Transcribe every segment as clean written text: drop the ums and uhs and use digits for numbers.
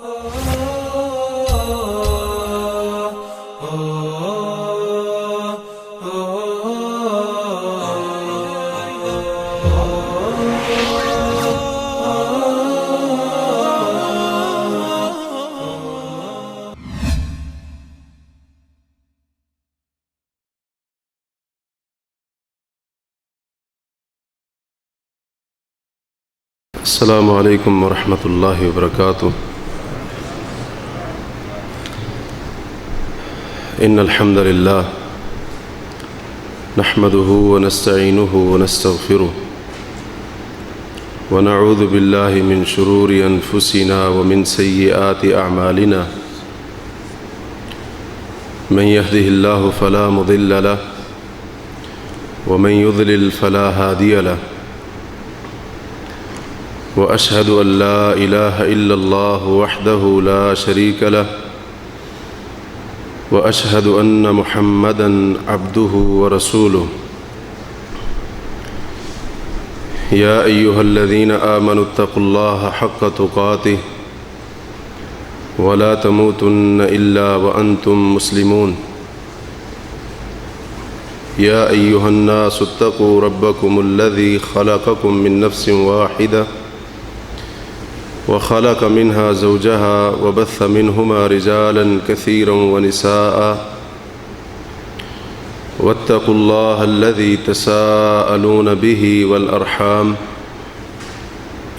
السلام علیکم ورحمۃ اللہ وبرکاتہ۔ ان الحمد للہ نحمده ونستعینه ونستغفره ونعوذ باللہ من شرور انفسنا ومن سیئات اعمالنا من يهده الله فلا مضل له ومن يضلل فلا هادي له وأشهد أن لا إله إلا الله وحده لا شريك له وأشهد أن محمدًا عبده ورسوله يا أيها الذين آمنوا اتقوا الله حق تقاته ولا تموتن إلا وأنتم مسلمون يا أيها الناس اتقوا ربكم الذي خلقكم من نفس واحدة وخلق منها زوجها وبث منهما رجالا كثيرا ونساء واتقوا الله الذي تساءلون به والأرحام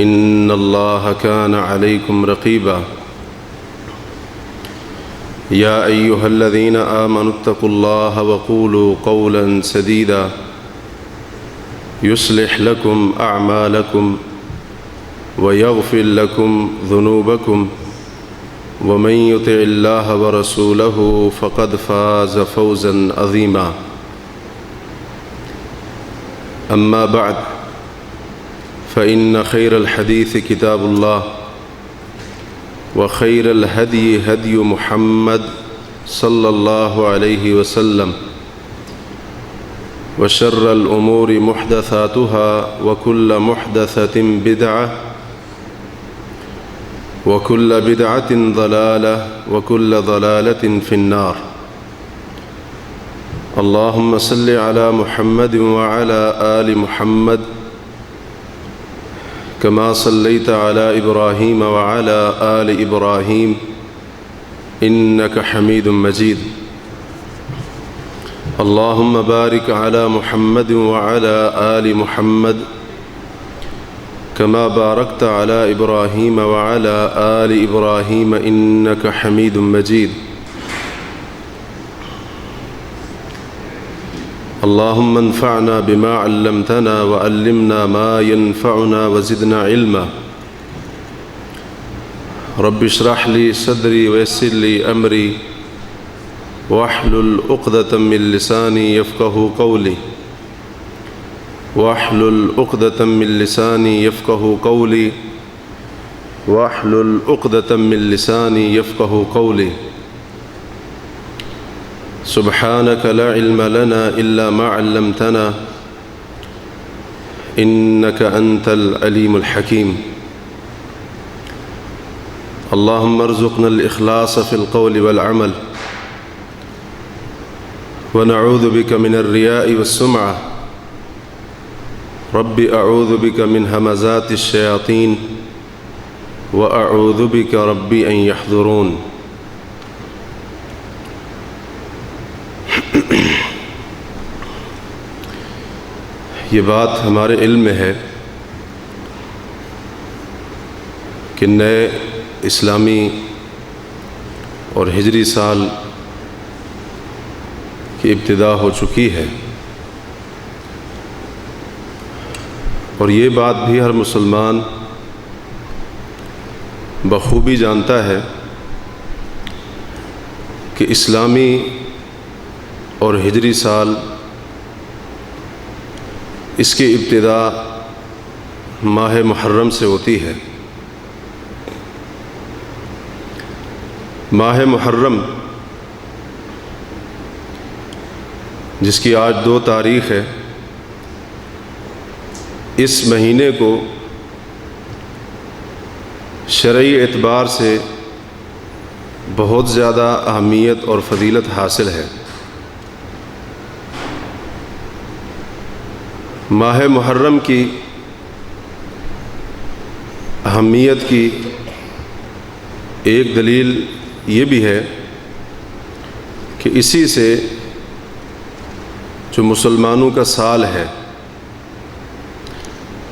إن الله كان عليكم رقيبا يا أيها الذين آمنوا اتقوا الله وقولوا قولا سديدا يصلح لكم أعمالكم ويغفر لكم ذنوبكم ومن يطع الله ورسوله فقد فاز فوزا عظيما أما بعد فإن خير الحديث كتاب الله وخير الهدي هدي محمد صلى الله عليه وسلم وشر الأمور محدثاتها وكل محدثة بدعة وكل بدعة ضلالة وكل ضلالة في النار اللهم صل على محمد وعلى آل محمد كما صليت على إبراهيم وعلى آل إبراهيم إنك حميد مجيد اللهم بارك على محمد وعلى آل محمد كما باركت على إبراهيم وعلى آل إبراهيم إنك حميد مجيد اللهم انفعنا بما علمتنا وعلمنا ما ينفعنا وزدنا علما رب اشرح لي صدري ويسر لي أمري واحلل عقدة من لساني يفقهوا قولي واحلل عقدة من لساني يفقهوا قولي واحلل عقدة من لساني يفقهوا قولي سبحانك لا علم لنا إلا ما علمتنا إنك أنت العليم الحكيم اللهم ارزقنا الإخلاص في القول والعمل ونعوذ بك من الرياء والسمعة رب أعوذ بك من همزات الشياطين وأعوذ بك ربي أن يحضرون یہ بات ہمارے علم میں ہے کہ نئے اسلامی اور ہجری سال کی ابتدا ہو چکی ہے، اور یہ بات بھی ہر مسلمان بخوبی جانتا ہے کہ اسلامی اور ہجری سال اس کی ابتدا ماہ محرم سے ہوتی ہے۔ ماہ محرم جس کی آج 2 تاریخ ہے، اس مہینے کو شرعی اعتبار سے بہت زیادہ اہمیت اور فضیلت حاصل ہے۔ ماہ محرم کی اہمیت کی ایک دلیل یہ بھی ہے کہ اسی سے جو مسلمانوں کا سال ہے،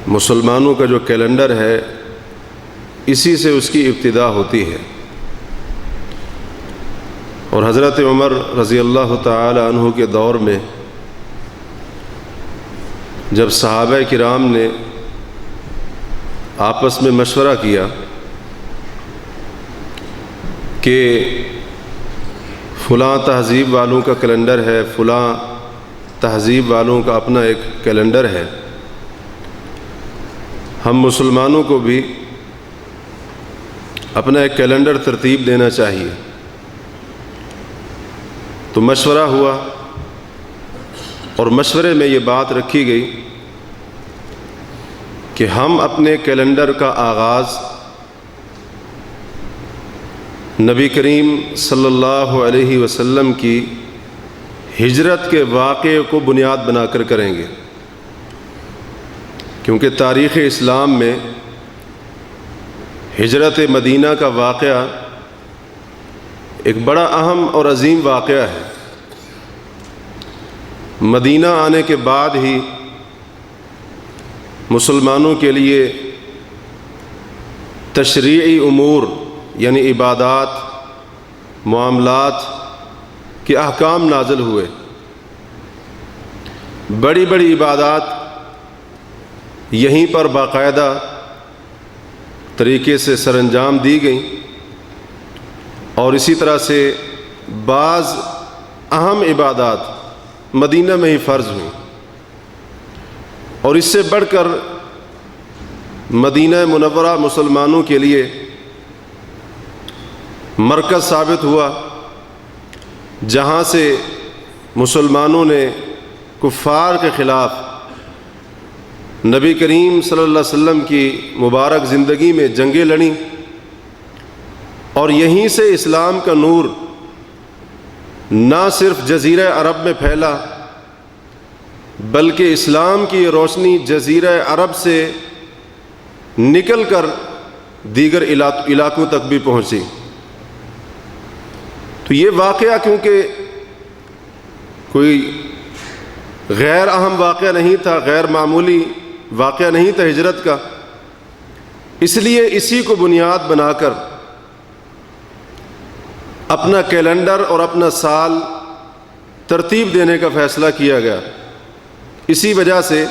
مسلمانوں کا جو کیلنڈر ہے، اسی سے اس کی ابتدا ہوتی ہے۔ اور حضرت عمر رضی اللہ تعالی عنہ کے دور میں جب صحابہ کرام نے آپس میں مشورہ کیا کہ فلاں تہذیب والوں کا کیلنڈر ہے، فلاں تہذیب والوں کا اپنا ایک کیلنڈر ہے، ہم مسلمانوں کو بھی اپنا ایک کیلنڈر ترتیب دینا چاہیے۔ تو مشورہ ہوا اور مشورے میں یہ بات رکھی گئی کہ ہم اپنے کیلنڈر کا آغاز نبی کریم صلی اللہ علیہ وسلم کی ہجرت کے واقعے کو بنیاد بنا کر کریں گے، کیونکہ تاریخ اسلام میں ہجرت مدینہ کا واقعہ ایک بڑا اہم اور عظیم واقعہ ہے۔ مدینہ آنے کے بعد ہی مسلمانوں کے لیے تشریعی امور یعنی عبادات، معاملات کے احکام نازل ہوئے۔ بڑی بڑی عبادات یہیں پر باقاعدہ طریقے سے سر انجام دی گئیں، اور اسی طرح سے بعض اہم عبادات مدینہ میں ہی فرض ہوئیں، اور اس سے بڑھ کر مدینہ منورہ مسلمانوں کے لیے مرکز ثابت ہوا، جہاں سے مسلمانوں نے کفار کے خلاف نبی کریم صلی اللہ علیہ وسلم کی مبارک زندگی میں جنگیں لڑیں، اور یہیں سے اسلام کا نور نہ صرف جزیرہ عرب میں پھیلا، بلکہ اسلام کی روشنی جزیرہ عرب سے نکل کر دیگر علاقوں تک بھی پہنچی۔ تو یہ واقعہ کیونکہ کوئی غیر اہم واقعہ نہیں تھا، غیر معمولی واقعہ نہیں تھا ہجرت کا، اس لیے اسی کو بنیاد بنا کر اپنا کیلنڈر اور اپنا سال ترتیب دینے کا فیصلہ کیا گیا۔ اسی وجہ سے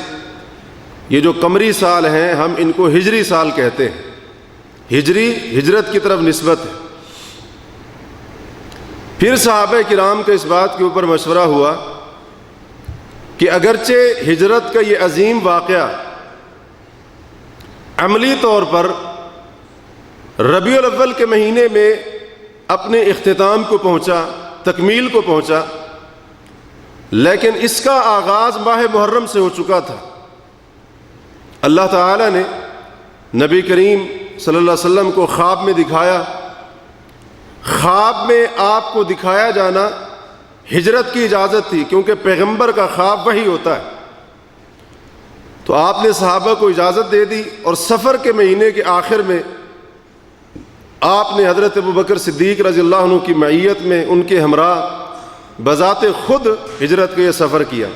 یہ جو قمری سال ہیں ہم ان کو ہجری سال کہتے ہیں، ہجری ہجرت کی طرف نسبت ہے۔ پھر صحابہ کرام کا اس بات کے اوپر مشورہ ہوا کہ اگرچہ ہجرت کا یہ عظیم واقعہ عملی طور پر ربیع الاول کے مہینے میں اپنے اختتام کو پہنچا، تکمیل کو پہنچا، لیکن اس کا آغاز ماہ محرم سے ہو چکا تھا۔ اللہ تعالی نے نبی کریم صلی اللہ علیہ وسلم کو خواب میں دکھایا۔ خواب میں آپ کو دکھایا جانا ہجرت کی اجازت تھی، کیونکہ پیغمبر کا خواب وہی ہوتا ہے۔ تو آپ نے صحابہ کو اجازت دے دی، اور سفر کے مہینے کے آخر میں آپ نے حضرت ابوبکر صدیق رضی اللہ عنہ کی معیت میں ان کے ہمراہ بذات خود ہجرت کا یہ سفر کیا۔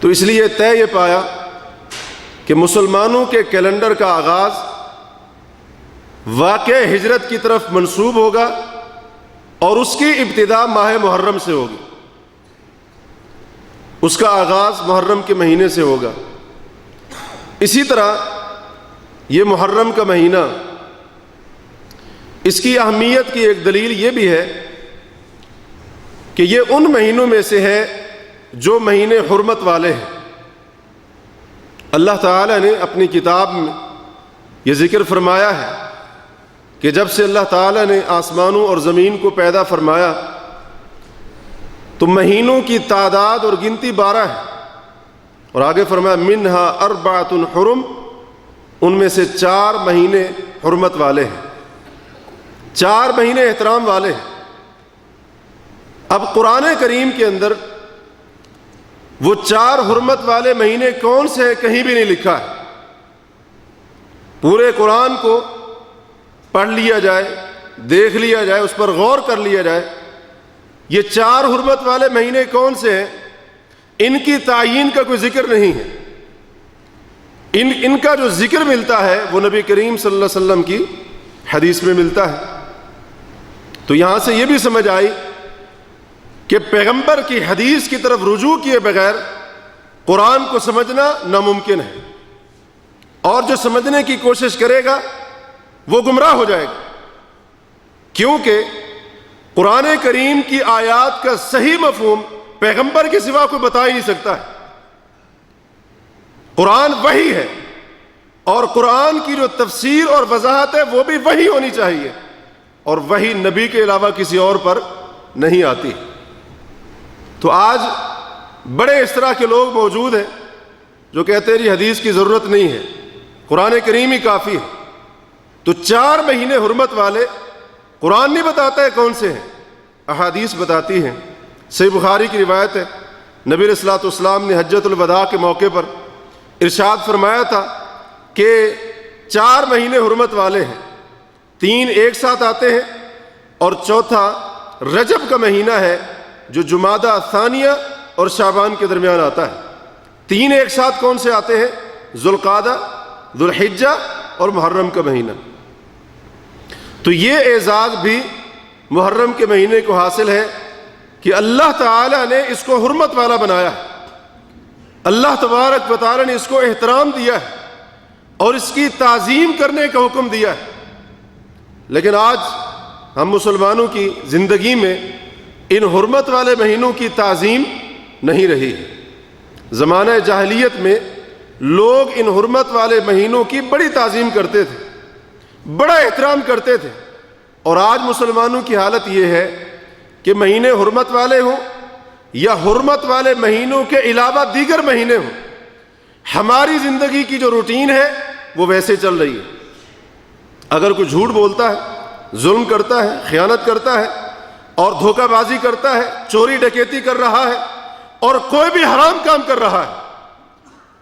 تو اس لیے طے یہ پایا کہ مسلمانوں کے کیلنڈر کا آغاز واقع ہجرت کی طرف منسوب ہوگا، اور اس کی ابتدا ماہ محرم سے ہوگی، اس کا آغاز محرم کے مہینے سے ہوگا۔ اسی طرح یہ محرم کا مہینہ، اس کی اہمیت کی ایک دلیل یہ بھی ہے کہ یہ ان مہینوں میں سے ہے جو مہینے حرمت والے ہیں۔ اللہ تعالی نے اپنی کتاب میں یہ ذکر فرمایا ہے کہ جب سے اللہ تعالی نے آسمانوں اور زمین کو پیدا فرمایا تو مہینوں کی تعداد اور گنتی 12 ہے، اور آگے فرمایا منہا اربعۃ حرم، ان میں سے 4 مہینے حرمت والے ہیں، 4 مہینے احترام والے ہیں۔ اب قرآن کریم کے اندر وہ 4 حرمت والے مہینے کون سے ہیں کہیں بھی نہیں لکھا ہے۔ پورے قرآن کو پڑھ لیا جائے، دیکھ لیا جائے، اس پر غور کر لیا جائے، یہ 4 حرمت والے مہینے کون سے ہیں، ان کی تعیین کا کوئی ذکر نہیں ہے۔ ان کا جو ذکر ملتا ہے وہ نبی کریم صلی اللہ علیہ وسلم کی حدیث میں ملتا ہے۔ تو یہاں سے یہ بھی سمجھ آئی کہ پیغمبر کی حدیث کی طرف رجوع کیے بغیر قرآن کو سمجھنا ناممکن ہے، اور جو سمجھنے کی کوشش کرے گا وہ گمراہ ہو جائے گا، کیونکہ قرآن کریم کی آیات کا صحیح مفہوم پیغمبر کے سوا کوئی بتا ہی نہیں سکتا ہے۔ قرآن وحی ہے، اور قرآن کی جو تفسیر اور وضاحت ہے وہ بھی وحی ہونی چاہیے، اور وحی نبی کے علاوہ کسی اور پر نہیں آتی۔ تو آج بڑے اس طرح کے لوگ موجود ہیں جو کہتے ہیں جی حدیث کی ضرورت نہیں ہے، قرآن کریم ہی کافی ہے۔ تو 4 مہینے حرمت والے قرآن نہیں بتاتا ہے کون سے ہیں، احادیث بتاتی ہیں۔ صحیح بخاری کی روایت ہے، نبی علیہ الصلوۃ والسلام نے حجۃ الوداع کے موقع پر ارشاد فرمایا تھا کہ 4 مہینے حرمت والے ہیں، 3 ایک ساتھ آتے ہیں، اور چوتھا رجب کا مہینہ ہے جو جمادہ ثانیہ اور شعبان کے درمیان آتا ہے۔ 3 ایک ساتھ کون سے آتے ہیں؟ ذوالقعدہ، ذوالحجہ اور محرم کا مہینہ۔ تو یہ اعزاز بھی محرم کے مہینے کو حاصل ہے کہ اللہ تعالیٰ نے اس کو حرمت والا بنایا ہے، اللہ تبارک و تعالیٰ نے اس کو احترام دیا ہے اور اس کی تعظیم کرنے کا حکم دیا ہے۔ لیکن آج ہم مسلمانوں کی زندگی میں ان حرمت والے مہینوں کی تعظیم نہیں رہی ہے۔ زمانہ جاہلیت میں لوگ ان حرمت والے مہینوں کی بڑی تعظیم کرتے تھے، بڑا احترام کرتے تھے، اور آج مسلمانوں کی حالت یہ ہے کہ مہینے حرمت والے ہوں یا حرمت والے مہینوں کے علاوہ دیگر مہینے ہوں، ہماری زندگی کی جو روٹین ہے وہ ویسے چل رہی ہے۔ اگر کوئی جھوٹ بولتا ہے، ظلم کرتا ہے، خیانت کرتا ہے اور دھوکہ بازی کرتا ہے، چوری ڈکیتی کر رہا ہے اور کوئی بھی حرام کام کر رہا ہے،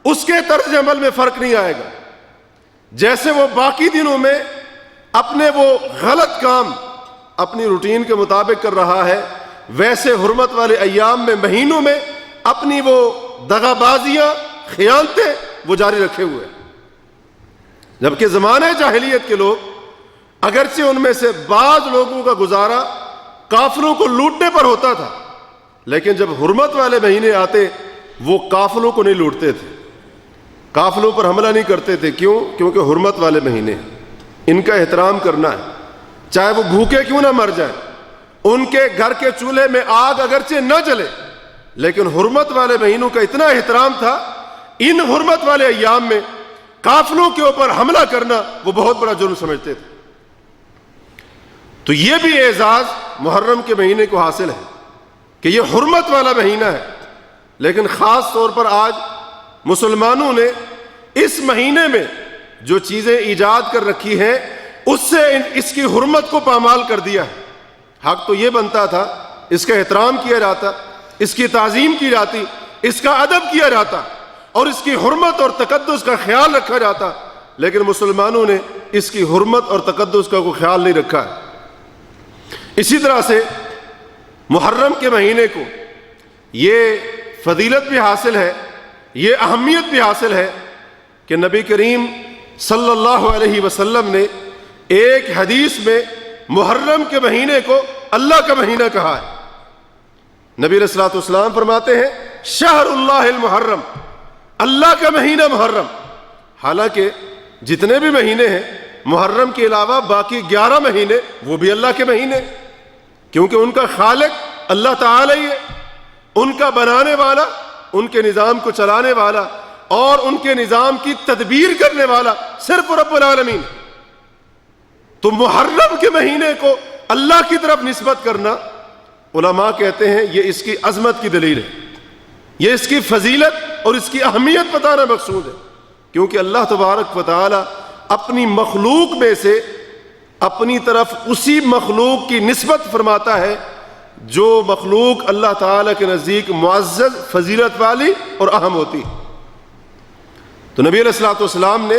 اس کے طرز عمل میں فرق نہیں آئے گا۔ جیسے وہ باقی دنوں میں اپنے وہ غلط کام اپنی روٹین کے مطابق کر رہا ہے، ویسے حرمت والے ایام میں، مہینوں میں اپنی وہ دغا بازیاں، خیانتیں وہ جاری رکھے ہوئے ہیں۔ جبکہ زمانہ جاہلیت کے لوگ، اگرچہ ان میں سے بعض لوگوں کا گزارا قافلوں کو لوٹنے پر ہوتا تھا، لیکن جب حرمت والے مہینے آتے وہ قافلوں کو نہیں لوٹتے تھے، قافلوں پر حملہ نہیں کرتے تھے۔ کیوں؟ کیونکہ حرمت والے مہینے ہیں، ان کا احترام کرنا ہے، چاہے وہ بھوکے کیوں نہ مر جائیں، ان کے گھر کے چولہے میں آگ اگرچہ نہ جلے، لیکن حرمت والے مہینوں کا اتنا احترام تھا، ان حرمت والے ایام میں قافلوں کے اوپر حملہ کرنا وہ بہت بڑا جرم سمجھتے تھے۔ تو یہ بھی اعزاز محرم کے مہینے کو حاصل ہے کہ یہ حرمت والا مہینہ ہے، لیکن خاص طور پر آج مسلمانوں نے اس مہینے میں جو چیزیں ایجاد کر رکھی ہیں اس سے اس کی حرمت کو پامال کر دیا ہے۔ حق تو یہ بنتا تھا اس کا احترام کیا جاتا، اس کی تعظیم کی جاتی، اس کا ادب کیا جاتا اور اس کی حرمت اور تقدس کا خیال رکھا جاتا، لیکن مسلمانوں نے اس کی حرمت اور تقدس کا کوئی خیال نہیں رکھا ہے۔ اسی طرح سے محرم کے مہینے کو یہ فضیلت بھی حاصل ہے، یہ اہمیت بھی حاصل ہے کہ نبی کریم صلی اللہ علیہ وسلم نے ایک حدیث میں محرم کے مہینے کو اللہ کا مہینہ کہا ہے۔ نبی علیہ الصلوۃ والسلام فرماتے ہیں شہر اللہ المحرم، اللہ کا مہینہ محرم۔ حالانکہ جتنے بھی مہینے ہیں محرم کے علاوہ باقی 11 مہینے وہ بھی اللہ کے مہینے، کیونکہ ان کا خالق اللہ تعالی ہی ہے، ان کا بنانے والا، ان کے نظام کو چلانے والا اور ان کے نظام کی تدبیر کرنے والا صرف رب العالمین۔ تو محرم کے مہینے کو اللہ کی طرف نسبت کرنا، علماء کہتے ہیں یہ اس کی عظمت کی دلیل ہے، یہ اس کی فضیلت اور اس کی اہمیت بتانا مقصود ہے، کیونکہ اللہ تبارک و تعالی اپنی مخلوق میں سے اپنی طرف اسی مخلوق کی نسبت فرماتا ہے جو مخلوق اللہ تعالیٰ کے نزدیک معزز، فضیلت والی اور اہم ہوتی. تو نبی علیہ الصلوۃ والسلام نے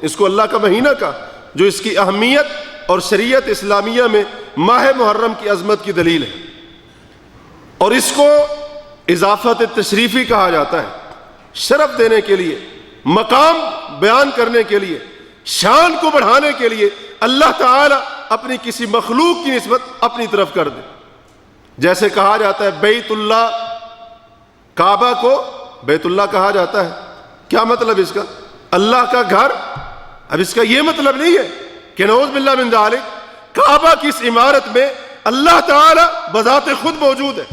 اس کو اللہ کا مہینہ کہا، جو اس کی اہمیت اور شریعت اسلامیہ میں ماہ محرم کی عظمت کی دلیل ہے. اور اس کو اضافت تشریفی کہا جاتا ہے، شرف دینے کے لیے، مقام بیان کرنے کے لیے، شان کو بڑھانے کے لیے اللہ تعالیٰ اپنی کسی مخلوق کی نسبت اپنی طرف کر دے. جیسے کہا جاتا ہے بیت اللہ، کعبہ کو بیت اللہ کہا جاتا ہے. کیا مطلب اس کا؟ اللہ کا گھر. اب اس کا یہ مطلب نہیں ہے کہ نعوذ باللہ من ذالک کعبہ کی اس عمارت میں اللہ تعالیٰ بذات خود موجود ہے.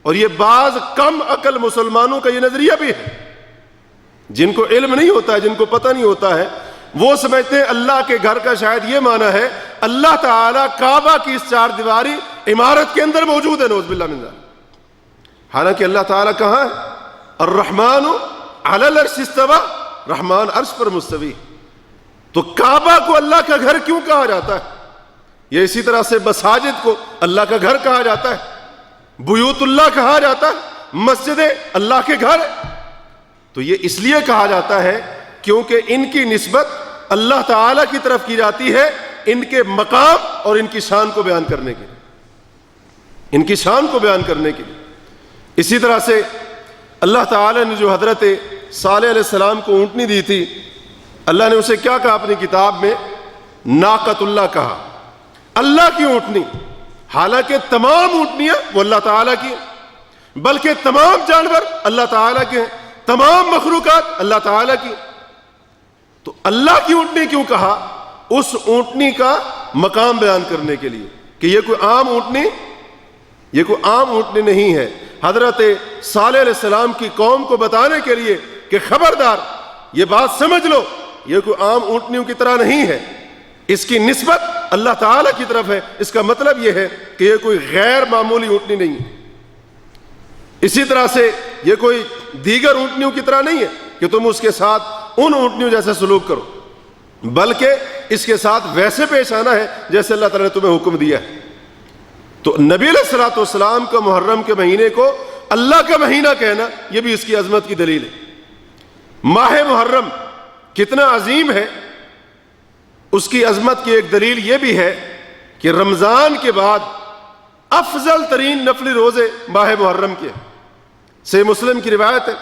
اور یہ بعض کم عقل مسلمانوں کا یہ نظریہ بھی ہے، جن کو علم نہیں ہوتا ہے، جن کو پتہ نہیں ہوتا ہے، وہ سمجھتے ہیں اللہ کے گھر کا شاید یہ معنی ہے اللہ تعالیٰ کعبہ کی اس چار دیواری عمارت کے اندر موجود ہے، نعوذ باللہ من ذالک. حالانکہ اللہ تعالیٰ کہاں ہے؟ الرحمن علی العرش استوی، رحمان عرش پر مستوی. تو کعبہ کو اللہ کا گھر کیوں کہا جاتا ہے؟ یہ اسی طرح سے مساجد کو اللہ کا گھر کہا جاتا ہے، بیوت اللہ کہا جاتا ہے، مسجد اللہ کے گھر. تو یہ اس لیے کہا جاتا ہے کیونکہ ان کی نسبت اللہ تعالیٰ کی طرف کی جاتی ہے، ان کے مقام اور ان کی شان کو بیان کرنے کے لیے، ان کی شان کو بیان کرنے کے لیے. اسی طرح سے اللہ تعالیٰ نے جو حضرت صالح علیہ السلام کو اونٹنی دی تھی، اللہ نے اسے کیا کہا اپنی کتاب میں؟ ناقۃ اللہ کہا، اللہ کی اونٹنی. حالانکہ تمام اونٹنیاں وہ اللہ تعالیٰ کی ہیں، بلکہ تمام جانور اللہ تعالیٰ کے ہیں، تمام مخلوقات اللہ تعالیٰ کی. تو اللہ کی اونٹنی کیوں کہا؟ اس اونٹنی کا مقام بیان کرنے کے لیے کہ یہ کوئی عام اونٹنی نہیں ہے. حضرت صالح علیہ السلام کی قوم کو بتانے کے لیے کہ خبردار، یہ بات سمجھ لو، یہ کوئی عام اونٹنیوں کی طرح نہیں ہے، اس کی نسبت اللہ تعالیٰ کی طرف ہے. اس کا مطلب یہ ہے کہ یہ کوئی غیر معمولی اونٹنی نہیں ہے. اسی طرح سے یہ کوئی دیگر اونٹنیوں کی طرح نہیں ہے کہ تم اس کے ساتھ ان اونٹنیوں جیسے سلوک کرو، بلکہ اس کے ساتھ ویسے پیش آنا ہے جیسے اللہ تعالیٰ نے تمہیں حکم دیا ہے. تو نبی علیہ الصلوۃ والسلام کا محرم کے مہینے کو اللہ کا مہینہ کہنا، یہ بھی اس کی عظمت کی دلیل ہے. ماہ محرم کتنا عظیم ہے، اس کی عظمت کی ایک دلیل یہ بھی ہے کہ رمضان کے بعد افضل ترین نفلی روزے ماہ محرم کے. صحیح مسلم کی روایت ہے،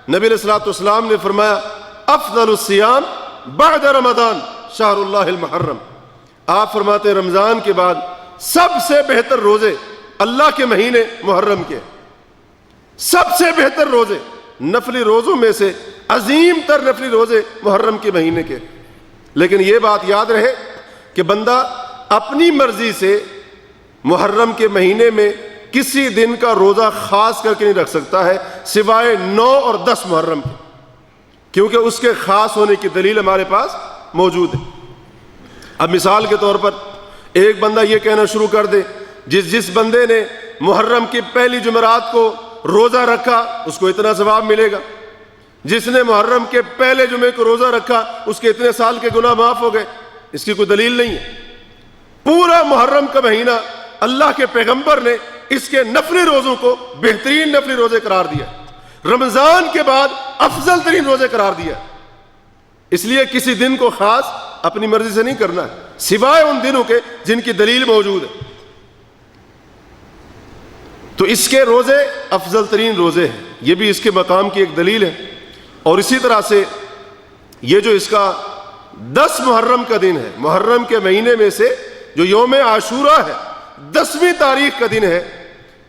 نبی علیہ الصلوۃ والسلام نے فرمایا افضل الصیام بعد رمضان شہر اللہ المحرم. آپ فرماتے ہیں رمضان کے بعد سب سے بہتر روزے اللہ کے مہینے محرم کے. سب سے بہتر روزے نفلی روزوں میں سے عظیم تر نفلی روزے محرم کے مہینے کے. لیکن یہ بات یاد رہے کہ بندہ اپنی مرضی سے محرم کے مہینے میں کسی دن کا روزہ خاص کر کے نہیں رکھ سکتا ہے سوائے 9 اور 10 محرم کے، کیونکہ اس کے خاص ہونے کی دلیل ہمارے پاس موجود ہے. اب مثال کے طور پر ایک بندہ یہ کہنا شروع کر دے جس بندے نے محرم کی پہلی جمعرات کو روزہ رکھا اس کو اتنا ثواب ملے گا، جس نے محرم کے پہلے جمعے کو روزہ رکھا اس کے اتنے سال کے گناہ معاف ہو گئے. اس کی کوئی دلیل نہیں ہے. پورا محرم کا مہینہ اللہ کے پیغمبر نے اس کے نفلی روزوں کو بہترین نفلی روزے قرار دیا، رمضان کے بعد افضل ترین روزے قرار دیا. اس لیے کسی دن کو خاص اپنی مرضی سے نہیں کرنا ہے سوائے ان دنوں کے جن کی دلیل موجود ہے. تو اس کے روزے افضل ترین روزے ہیں، یہ بھی اس کے مقام کی ایک دلیل ہے. اور اسی طرح سے یہ جو اس کا 10 محرم کا دن ہے، محرم کے مہینے میں سے جو یوم عاشورہ ہے 10ویں تاریخ کا دن ہے،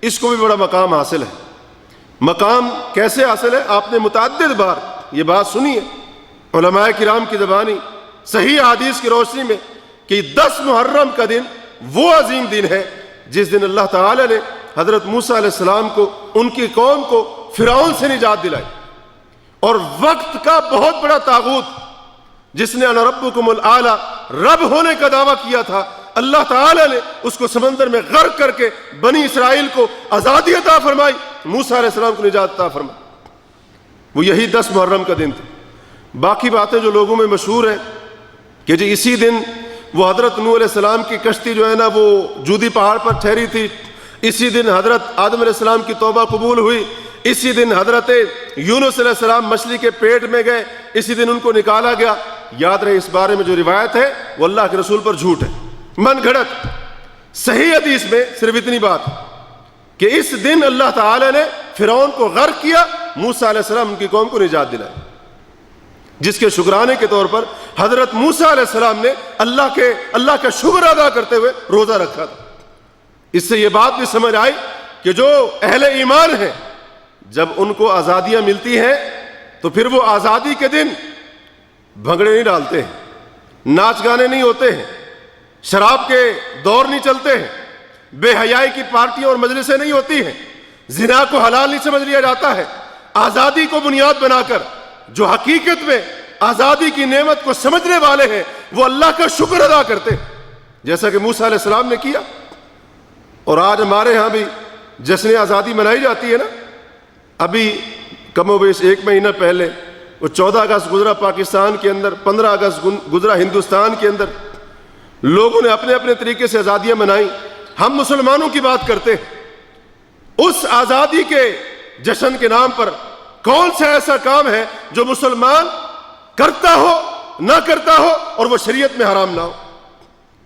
اس کو بھی بڑا مقام حاصل ہے. مقام کیسے حاصل ہے؟ آپ نے متعدد بار یہ بات سنی ہے علماء کرام کی زبانی صحیح حدیث کی روشنی میں کہ 10 محرم کا دن وہ عظیم دن ہے جس دن اللہ تعالی نے حضرت موسیٰ علیہ السلام کو، ان کی قوم کو فرعون سے نجات دلائی. اور وقت کا بہت بڑا طاغوت جس نے انا ربکم الاعلی رب ہونے کا دعویٰ کیا تھا، اللہ تعالی نے اس کو سمندر میں غرق کر کے بنی اسرائیل کو آزادی عطا فرمائی، موسیٰ علیہ السلام کو نجات عطا فرمائی. وہ یہی 10 محرم کا دن تھا. باقی باتیں جو لوگوں میں مشہور ہیں کہ جی اسی دن وہ حضرت نوح علیہ السلام کی کشتی جو ہے نا وہ جودی پہاڑ پر ٹھہری تھی، اسی دن حضرت آدم علیہ السلام کی توبہ قبول ہوئی، اسی دن حضرت یونس علیہ السلام مچھلی کے پیٹ میں گئے، اسی دن ان کو نکالا گیا۔ یاد رہے اس بارے میں جو روایت ہے وہ اللہ کے رسول پر جھوٹ ہے، من گھڑت۔ صحیح حدیث میں صرف اتنی بات کہ اس دن اللہ تعالی نے فرعون کو غرق کیا، موسیٰ علیہ السلام ان کی قوم کو نجات دلائی، جس کے شکرانے کے طور پر حضرت موسیٰ علیہ السلام نے اللہ کا شکر ادا کرتے ہوئے روزہ رکھا تھا۔ اس سے یہ بات بھی سمجھ آئی کہ جو اہل ایمان ہیں جب ان کو آزادیاں ملتی ہیں تو پھر وہ آزادی کے دن بھنگڑے نہیں ڈالتے ہیں، ناچ گانے نہیں ہوتے ہیں، شراب کے دور نہیں چلتے ہیں، بے حیائی کی پارٹیاں اور مجلسیں نہیں ہوتی ہیں، زنا کو حلال نہیں سمجھ لیا جاتا ہے۔ آزادی کو بنیاد بنا کر جو حقیقت میں آزادی کی نعمت کو سمجھنے والے ہیں وہ اللہ کا شکر ادا کرتے ہیں، جیسا کہ موسیٰ علیہ السلام نے کیا۔ اور آج ہمارے ہاں بھی جشن آزادی منائی جاتی ہے نا، ابھی کم و بیش 1 مہینہ پہلے وہ 14 اگست گزرا پاکستان کے اندر، 15 اگست گزرا ہندوستان کے اندر، لوگوں نے اپنے اپنے طریقے سے آزادیاں منائیں۔ ہم مسلمانوں کی بات کرتے ہیں، اس آزادی کے جشن کے نام پر کون سا ایسا کام ہے جو مسلمان کرتا ہو نہ کرتا ہو اور وہ شریعت میں حرام نہ ہو؟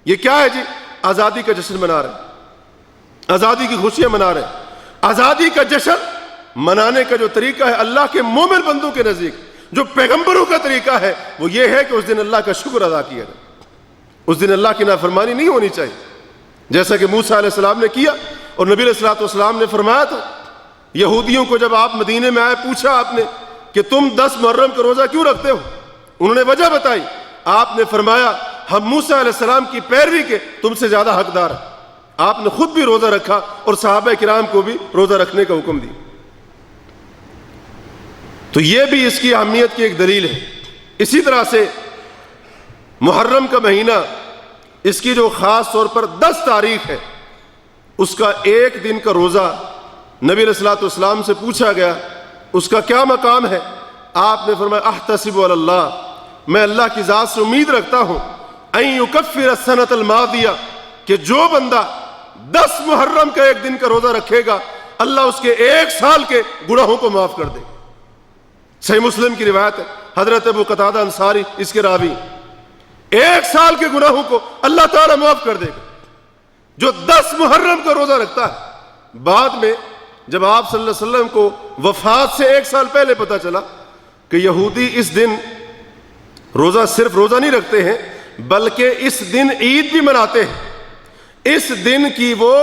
یہ کیا ہے جی؟ آزادی کا جشن منا رہے ہیں، آزادی کی خوشیاں منا رہے ہیں۔ آزادی کا جشن منانے کا جو طریقہ ہے اللہ کے مومن بندوں کے نزدیک، جو پیغمبروں کا طریقہ ہے، وہ یہ ہے کہ اس دن اللہ کا شکر ادا کیا جائے، اس دن اللہ کی نافرمانی نہیں ہونی چاہیے، جیسا کہ موسیٰ علیہ السلام نے کیا۔ اور نبی علیہ السلام نے فرمایا تھا یہودیوں کو، جب آپ مدینے میں آئے پوچھا آپ نے کہ تم 10 محرم کا روزہ کیوں رکھتے ہو؟ انہوں نے وجہ بتائی، آپ نے فرمایا ہم موسیٰ علیہ السلام کی پیروی کے تم سے زیادہ حقدار ہیں۔ آپ نے خود بھی روزہ رکھا اور صحابہ کرام کو بھی روزہ رکھنے کا حکم دیا۔ تو یہ بھی اس کی اہمیت کی ایک دلیل ہے۔ اسی طرح سے محرم کا مہینہ، اس کی جو خاص طور پر 10 تاریخ ہے، اس کا ایک دن کا روزہ نبی علیہ السلام سے پوچھا گیا اس کا کیا مقام ہے؟ آپ نے فرمایا احتسب علی اللہ، میں اللہ کی ذات سے امید رکھتا ہوں ان یکفر السنۃ الماضیہ، کہ جو بندہ 10 محرم کا ایک دن کا روزہ رکھے گا اللہ اس کے 1 سال کے گناہوں کو معاف کر دے گا۔ صحیح مسلم کی روایت ہے، حضرت ابو قتادہ انصاری اس کے راوی، 1 سال کے گناہوں کو اللہ تعالیٰ معاف کر دے گا جو 10 محرم کا روزہ رکھتا ہے۔ بعد میں جب آپ صلی اللہ علیہ وسلم کو وفات سے 1 سال پہلے پتہ چلا کہ یہودی اس دن روزہ صرف روزہ نہیں رکھتے ہیں بلکہ اس دن عید بھی مناتے ہیں، اس دن کی وہ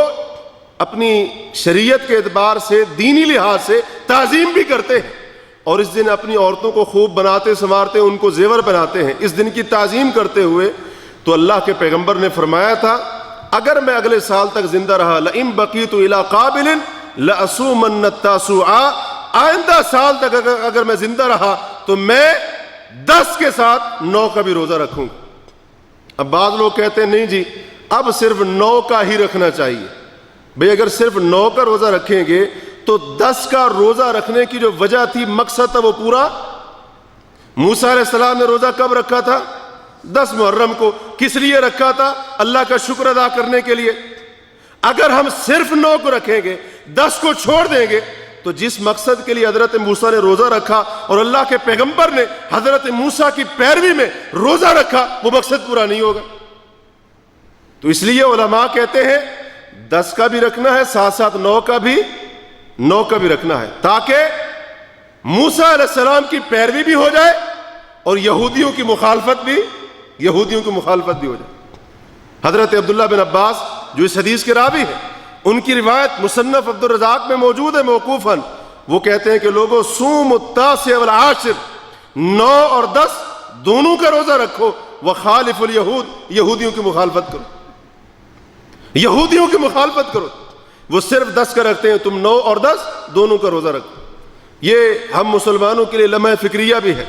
اپنی شریعت کے اعتبار سے دینی لحاظ سے تعظیم بھی کرتے ہیں، اور اس دن اپنی عورتوں کو خوب بناتے سنوارتے ان کو زیور بناتے ہیں، اس دن کی تعظیم کرتے ہوئے، تو اللہ کے پیغمبر نے فرمایا تھا اگر میں اگلے سال تک زندہ رہا لئن بقیت الی قابل لأصومن التاسوع، آئندہ سال تک اگر میں زندہ رہا تو میں 10 کے ساتھ 9 کا بھی روزہ رکھوں گا۔ اب بعض لوگ کہتے ہیں نہیں جی اب صرف 9 کا ہی رکھنا چاہیے۔ بھئی اگر صرف 9 کا روزہ رکھیں گے تو 10 کا روزہ رکھنے کی جو وجہ تھی، مقصد تھا، وہ پورا۔ موسیٰ علیہ السلام نے روزہ کب رکھا تھا؟ 10 محرم کو۔ کس لیے رکھا تھا؟ اللہ کا شکر ادا کرنے کے لیے۔ اگر ہم صرف 9 کو رکھیں گے، 10 کو چھوڑ دیں گے، تو جس مقصد کے لیے حضرت موسیٰ نے روزہ رکھا اور اللہ کے پیغمبر نے حضرت موسیٰ کی پیروی میں روزہ رکھا، وہ مقصد پورا نہیں ہوگا۔ تو اس لیے علماء کہتے ہیں 10 کا بھی رکھنا ہے، ساتھ ساتھ 9 کا بھی رکھنا ہے، تاکہ موسیٰ علیہ السلام کی پیروی بھی ہو جائے اور یہودیوں کی مخالفت بھی ہو جائے۔ حضرت عبداللہ بن عباس جو اس حدیث کے راوی ہیں، ان کی روایت مصنف عبد الرزاق میں موجود ہے موقوفاً، وہ کہتے ہیں کہ لوگوں صوموا التاسع والعاشر، 9 اور 10 دونوں کا روزہ رکھو، وخالف الیہود، یہودیوں کی مخالفت کرو۔ وہ صرف 10 کا رکھتے ہیں، تم 9 اور 10 دونوں کا روزہ رکھو۔ یہ ہم مسلمانوں کے لیے لمحہ فکریہ بھی ہے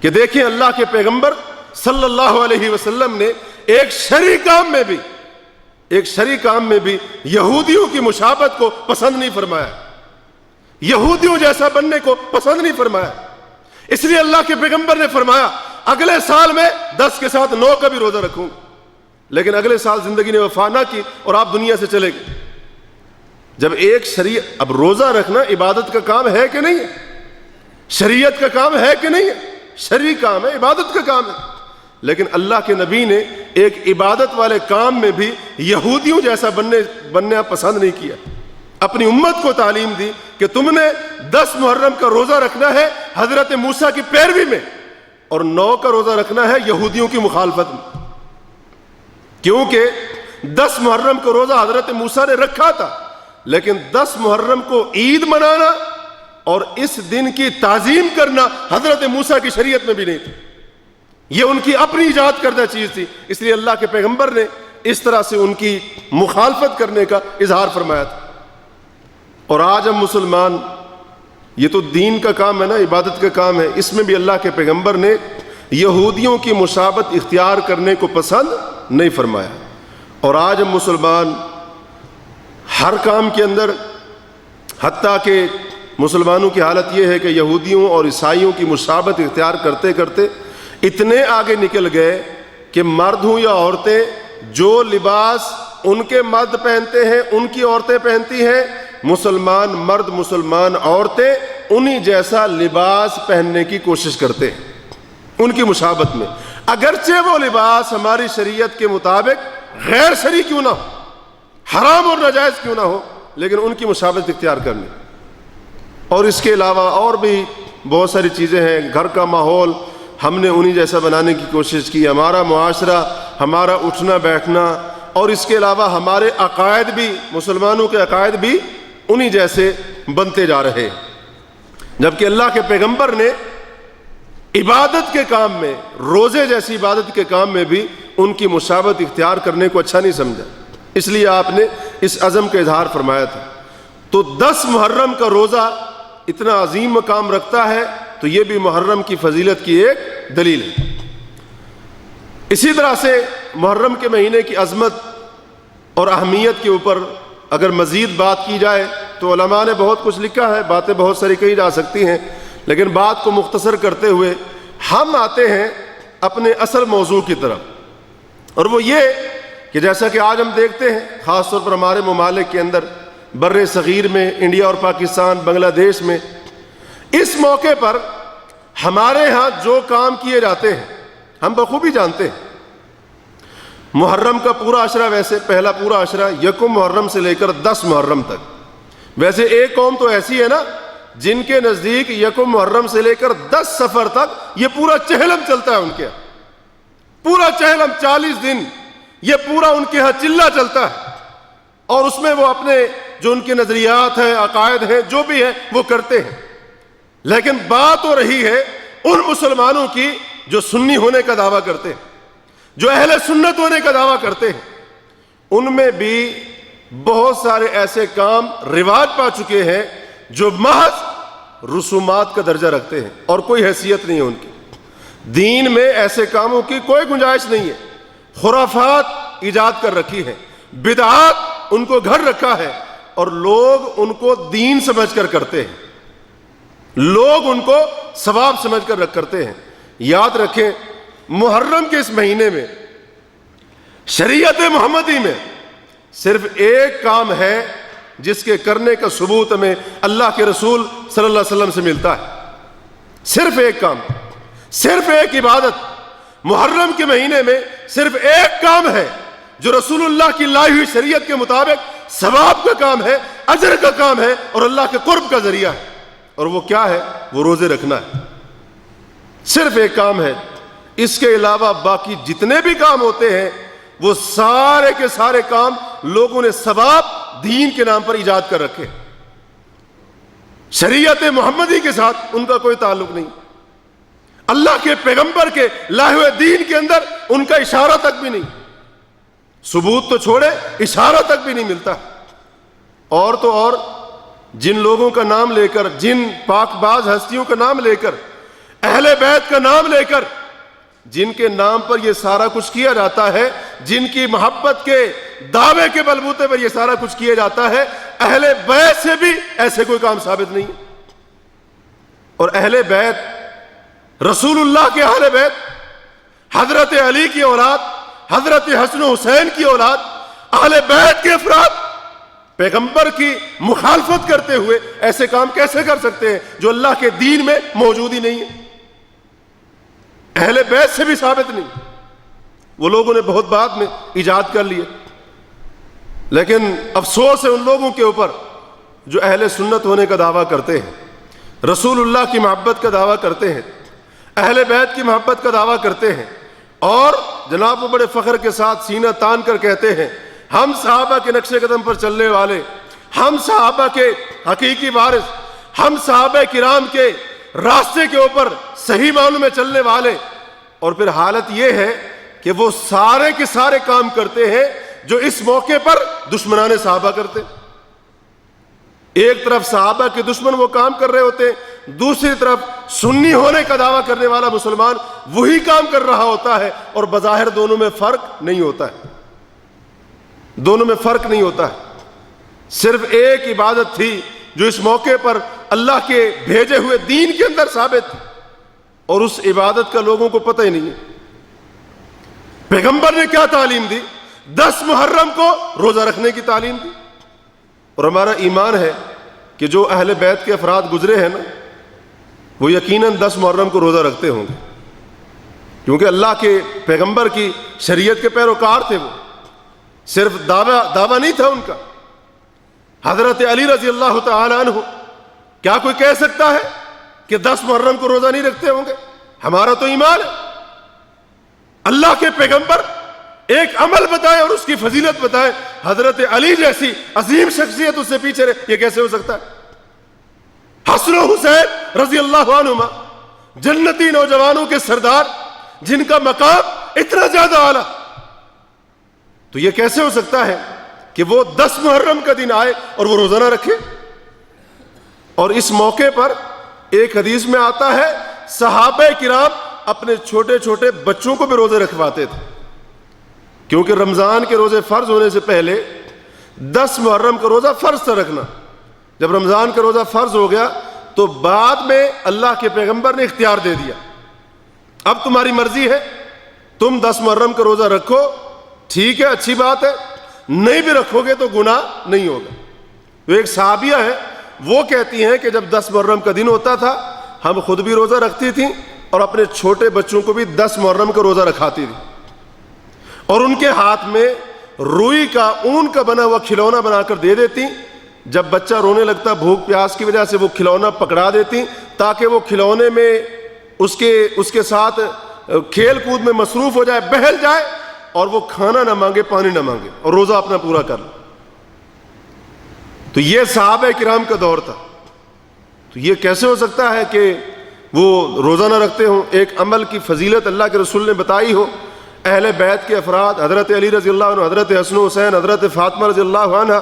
کہ دیکھیں اللہ کے پیغمبر صلی اللہ علیہ وسلم نے ایک شرعی کام میں بھی یہودیوں کی مشابہت کو پسند نہیں فرمایا، یہودیوں جیسا بننے کو پسند نہیں فرمایا۔ اس لیے اللہ کے پیغمبر نے فرمایا اگلے سال میں 10 کے ساتھ 9 کا بھی روزہ رکھوں گا، لیکن اگلے سال زندگی نے وفا نہ کی اور آپ دنیا سے چلے گئے۔ جب ایک شریعت، اب روزہ رکھنا عبادت کا کام ہے کہ نہیں ہے؟ شریعت کا کام ہے کہ نہیں ہے؟ شرعی کام ہے، عبادت کا کام ہے، لیکن اللہ کے نبی نے ایک عبادت والے کام میں بھی یہودیوں جیسا بننا پسند نہیں کیا۔ اپنی امت کو تعلیم دی کہ تم نے 10 محرم کا روزہ رکھنا ہے حضرت موسیٰ کی پیروی میں، اور 9 کا روزہ رکھنا ہے یہودیوں کی مخالفت میں، کیونکہ 10 محرم کا روزہ حضرت موسیٰ نے رکھا تھا، لیکن 10 محرم کو عید منانا اور اس دن کی تعظیم کرنا حضرت موسیٰ کی شریعت میں بھی نہیں تھا، یہ ان کی اپنی ایجاد کردہ چیز تھی، اس لیے اللہ کے پیغمبر نے اس طرح سے ان کی مخالفت کرنے کا اظہار فرمایا تھا۔ اور آج ہم مسلمان، یہ تو دین کا کام ہے نا، عبادت کا کام ہے، اس میں بھی اللہ کے پیغمبر نے یہودیوں کی مشابہت اختیار کرنے کو پسند نہیں فرمایا، اور آج ہم مسلمان ہر کام کے اندر، حتیٰ کہ مسلمانوں کی حالت یہ ہے کہ یہودیوں اور عیسائیوں کی مشابہت اختیار کرتے کرتے اتنے آگے نکل گئے کہ مرد ہوں یا عورتیں، جو لباس ان کے مرد پہنتے ہیں ان کی عورتیں پہنتی ہیں، مسلمان مرد مسلمان عورتیں انہی جیسا لباس پہننے کی کوشش کرتے ہیں ان کی مشابہت میں، اگرچہ وہ لباس ہماری شریعت کے مطابق غیر شرعی کیوں نہ ہو، حرام اور ناجائز کیوں نہ ہو، لیکن ان کی مشابہت اختیار کرنی۔ اور اس کے علاوہ اور بھی بہت ساری چیزیں ہیں، گھر کا ماحول ہم نے انہی جیسا بنانے کی کوشش کی، ہمارا معاشرہ، ہمارا اٹھنا بیٹھنا، اور اس کے علاوہ ہمارے عقائد بھی، مسلمانوں کے عقائد بھی انہی جیسے بنتے جا رہے، جبکہ اللہ کے پیغمبر نے عبادت کے کام میں، روزے جیسی عبادت کے کام میں بھی ان کی مشابہت اختیار کرنے کو اچھا نہیں سمجھا، اس لیے آپ نے اس عزم کا اظہار فرمایا تھا۔ تو 10 محرم کا روزہ اتنا عظیم مقام رکھتا ہے تو یہ بھی محرم کی فضیلت کی ایک دلیل ہے۔ اسی طرح سے محرم کے مہینے کی عظمت اور اہمیت کے اوپر اگر مزید بات کی جائے تو علماء نے بہت کچھ لکھا ہے، باتیں بہت ساری کہی جا سکتی ہیں، لیکن بات کو مختصر کرتے ہوئے ہم آتے ہیں اپنے اصل موضوع کی طرف، اور وہ یہ کہ جیسا کہ آج ہم دیکھتے ہیں خاص طور پر ہمارے ممالک کے اندر، بر صغیر میں، انڈیا اور پاکستان، بنگلہ دیش میں، اس موقع پر ہمارے ہاں جو کام کیے جاتے ہیں ہم بخوبی جانتے ہیں۔ محرم کا پورا عشرہ، ویسے پہلا پورا عشرہ یکم محرم سے لے کر 10 محرم تک، ویسے ایک قوم تو ایسی ہے نا جن کے نزدیک یکم محرم سے لے کر 10 صفر تک یہ پورا چہلم چلتا ہے، ان کے پورا چہلم 40 دن یہ پورا ان کے ہاں چلہ چلتا ہے، اور اس میں وہ اپنے جو ان کے نظریات ہیں، عقائد ہیں، جو بھی ہیں وہ کرتے ہیں۔ لیکن بات ہو رہی ہے ان مسلمانوں کی جو سنی ہونے کا دعویٰ کرتے ہیں، جو اہل سنت ہونے کا دعویٰ کرتے ہیں، ان میں بھی بہت سارے ایسے کام رواج پا چکے ہیں جو محض رسومات کا درجہ رکھتے ہیں اور کوئی حیثیت نہیں ہے ان کی۔ دین میں ایسے کاموں کی کوئی گنجائش نہیں ہے، خرافات ایجاد کر رکھی ہیں، بدعات ان کو گھر رکھا ہے، اور لوگ ان کو دین سمجھ کر کرتے ہیں، لوگ ان کو ثواب سمجھ کر کرتے ہیں۔ یاد رکھیں محرم کے اس مہینے میں شریعت محمدی میں صرف ایک کام ہے جس کے کرنے کا ثبوت ہمیں اللہ کے رسول صلی اللہ علیہ وسلم سے ملتا ہے، صرف ایک کام، صرف ایک عبادت محرم کے مہینے میں صرف ایک کام ہے جو رسول اللہ کی لائی ہوئی شریعت کے مطابق ثواب کا کام ہے، اجر کا کام ہے اور اللہ کے قرب کا ذریعہ ہے، اور وہ کیا ہے؟ وہ روزے رکھنا ہے، صرف ایک کام ہے۔ اس کے علاوہ باقی جتنے بھی کام ہوتے ہیں وہ سارے کے سارے کام لوگوں نے ثواب دین کے نام پر ایجاد کر رکھے، شریعت محمدی کے ساتھ ان کا کوئی تعلق نہیں، اللہ کے پیغمبر کے لائے ہوئے دین کے اندر ان کا اشارہ تک بھی نہیں، ثبوت تو چھوڑے اشارہ تک بھی نہیں ملتا۔ اور تو اور جن لوگوں کا نام لے کر، جن پاک باز ہستیوں کا نام لے کر، اہل بیت کا نام لے کر، جن کے نام پر یہ سارا کچھ کیا جاتا ہے، جن کی محبت کے دعوے کے بلبوتے پر یہ سارا کچھ کیا جاتا ہے، اہل بیت سے بھی ایسے کوئی کام ثابت نہیں۔ اور اہل بیت، رسول اللہ کے اہل بیت حضرت علی کی اولاد، حضرت حسن و حسین کی اولاد، اہل بیت کے افراد پیغمبر کی مخالفت کرتے ہوئے ایسے کام کیسے کر سکتے ہیں جو اللہ کے دین میں موجود ہی نہیں ہے؟ اہل بیت سے بھی ثابت نہیں، وہ لوگوں نے بہت بعد میں ایجاد کر لیے۔ لیکن افسوس ہے ان لوگوں کے اوپر جو اہل سنت ہونے کا دعویٰ کرتے ہیں، رسول اللہ کی محبت کا دعویٰ کرتے ہیں، اہل بیت کی محبت کا دعویٰ کرتے ہیں، اور جناب وہ بڑے فخر کے ساتھ سینہ تان کر کہتے ہیں ہم صحابہ کے نقش قدم پر چلنے والے، ہم صحابہ کے حقیقی وارث، ہم صحابہ کرام کے راستے کے اوپر صحیح معنوں میں چلنے والے، اور پھر حالت یہ ہے کہ وہ سارے کے سارے کام کرتے ہیں جو اس موقع پر دشمنان صحابہ کرتے۔ ایک طرف صحابہ کے دشمن وہ کام کر رہے ہوتے ہیں، دوسری طرف سنی ہونے کا دعویٰ کرنے والا مسلمان وہی کام کر رہا ہوتا ہے، اور بظاہر دونوں میں فرق نہیں ہوتا ہے، دونوں میں فرق نہیں ہوتا ہے۔ صرف ایک عبادت تھی جو اس موقع پر اللہ کے بھیجے ہوئے دین کے اندر ثابت تھی، اور اس عبادت کا لوگوں کو پتہ ہی نہیں ہے۔ پیغمبر نے کیا تعلیم دی؟ 10 محرم کو روزہ رکھنے کی تعلیم دی، اور ہمارا ایمان ہے کہ جو اہل بیت کے افراد گزرے ہیں نا، وہ یقیناً 10 محرم کو روزہ رکھتے ہوں گے، کیونکہ اللہ کے پیغمبر کی شریعت کے پیروکار تھے۔ وہ صرف دعویٰ نہیں تھا ان کا۔ حضرت علی رضی اللہ تعالی عنہ، کیا کوئی کہہ سکتا ہے کہ 10 محرم کو روزہ نہیں رکھتے ہوں گے؟ ہمارا تو ایمان ہے۔ اللہ کے پیغمبر ایک عمل بتائے اور اس کی فضیلت بتائے، حضرت علی جیسی عظیم شخصیت اس سے پیچھے رہے، یہ کیسے ہو سکتا ہے؟ حسن و حسین رضی اللہ عنہما، جنتی نوجوانوں کے سردار، جن کا مقام اتنا زیادہ اعلیٰ، تو یہ کیسے ہو سکتا ہے کہ وہ 10 محرم کا دن آئے اور وہ روزہ نہ رکھے؟ اور اس موقع پر ایک حدیث میں آتا ہے صحابہ کرام اپنے چھوٹے چھوٹے بچوں کو بھی روزے رکھواتے تھے، کیونکہ رمضان کے روزے فرض ہونے سے پہلے 10 محرم کا روزہ فرض تھا رکھنا۔ جب رمضان کا روزہ فرض ہو گیا تو بعد میں اللہ کے پیغمبر نے اختیار دے دیا، اب تمہاری مرضی ہے، تم 10 محرم کا روزہ رکھو، ٹھیک ہے، اچھی بات ہے، نہیں بھی رکھو گے تو گناہ نہیں ہوگا۔ وہ ایک صحابیہ ہے، وہ کہتی ہیں کہ جب 10 محرم کا دن ہوتا تھا ہم خود بھی روزہ رکھتی تھیں اور اپنے چھوٹے بچوں کو بھی 10 محرم کا روزہ رکھاتی تھی، اور ان کے ہاتھ میں روئی کا اون کا بنا ہوا کھلونا بنا کر دے دیتی، جب بچہ رونے لگتا بھوک پیاس کی وجہ سے وہ کھلونا پکڑا دیتی تاکہ وہ کھلونے میں اس کے ساتھ کھیل کود میں مصروف ہو جائے، بہل جائے، اور وہ کھانا نہ مانگے، پانی نہ مانگے، اور روزہ اپنا پورا کر لے۔ تو یہ صحابہ کرام کا دور تھا، تو یہ کیسے ہو سکتا ہے کہ وہ روزہ نہ رکھتے ہوں؟ ایک عمل کی فضیلت اللہ کے رسول نے بتائی ہو، اہل بیت کے افراد، حضرت علی رضی اللہ عنہ، حضرت حسن و حسین، حضرت فاطمہ رضی اللہ عنہ،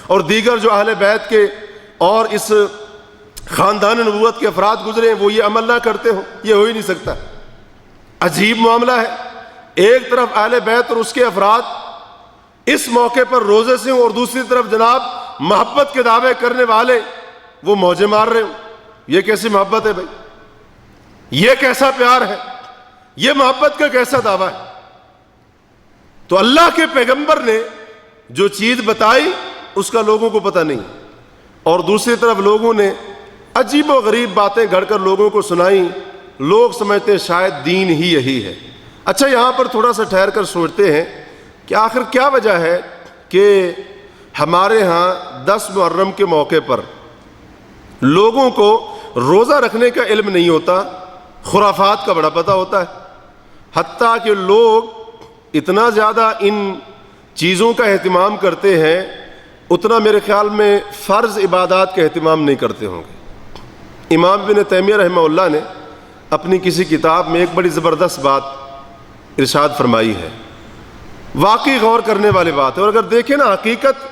اور دیگر جو اہل بیت کے اور اس خاندان نبوت کے افراد گزرے ہیں، وہ یہ عمل نہ کرتے ہوں، یہ ہو ہی نہیں سکتا۔ عجیب معاملہ ہے، ایک طرف اہل بیت اور اس کے افراد اس موقع پر روزے سے ہوں، اور دوسری طرف جناب محبت کے دعوے کرنے والے وہ موجے مار رہے ہوں۔ یہ کیسی محبت ہے بھائی؟ یہ کیسا پیار ہے؟ یہ محبت کا کیسا دعویٰ ہے؟ تو اللہ کے پیغمبر نے جو چیز بتائی اس کا لوگوں کو پتہ نہیں، اور دوسری طرف لوگوں نے عجیب و غریب باتیں گھڑ کر لوگوں کو سنائیں، لوگ سمجھتے ہیں شاید دین ہی یہی ہے۔ اچھا، یہاں پر تھوڑا سا ٹھہر کر سوچتے ہیں کہ آخر کیا وجہ ہے کہ ہمارے ہاں 10 محرم کے موقع پر لوگوں کو روزہ رکھنے کا علم نہیں ہوتا، خرافات کا بڑا پتہ ہوتا ہے، حتیٰ کہ لوگ اتنا زیادہ ان چیزوں کا اہتمام کرتے ہیں اتنا میرے خیال میں فرض عبادات کا اہتمام نہیں کرتے ہوں گے۔ امام ابن تیمیہ رحمہ اللہ نے اپنی کسی کتاب میں ایک بڑی زبردست بات ارشاد فرمائی ہے، واقعی غور کرنے والی بات ہے، اور اگر دیکھیں نا حقیقت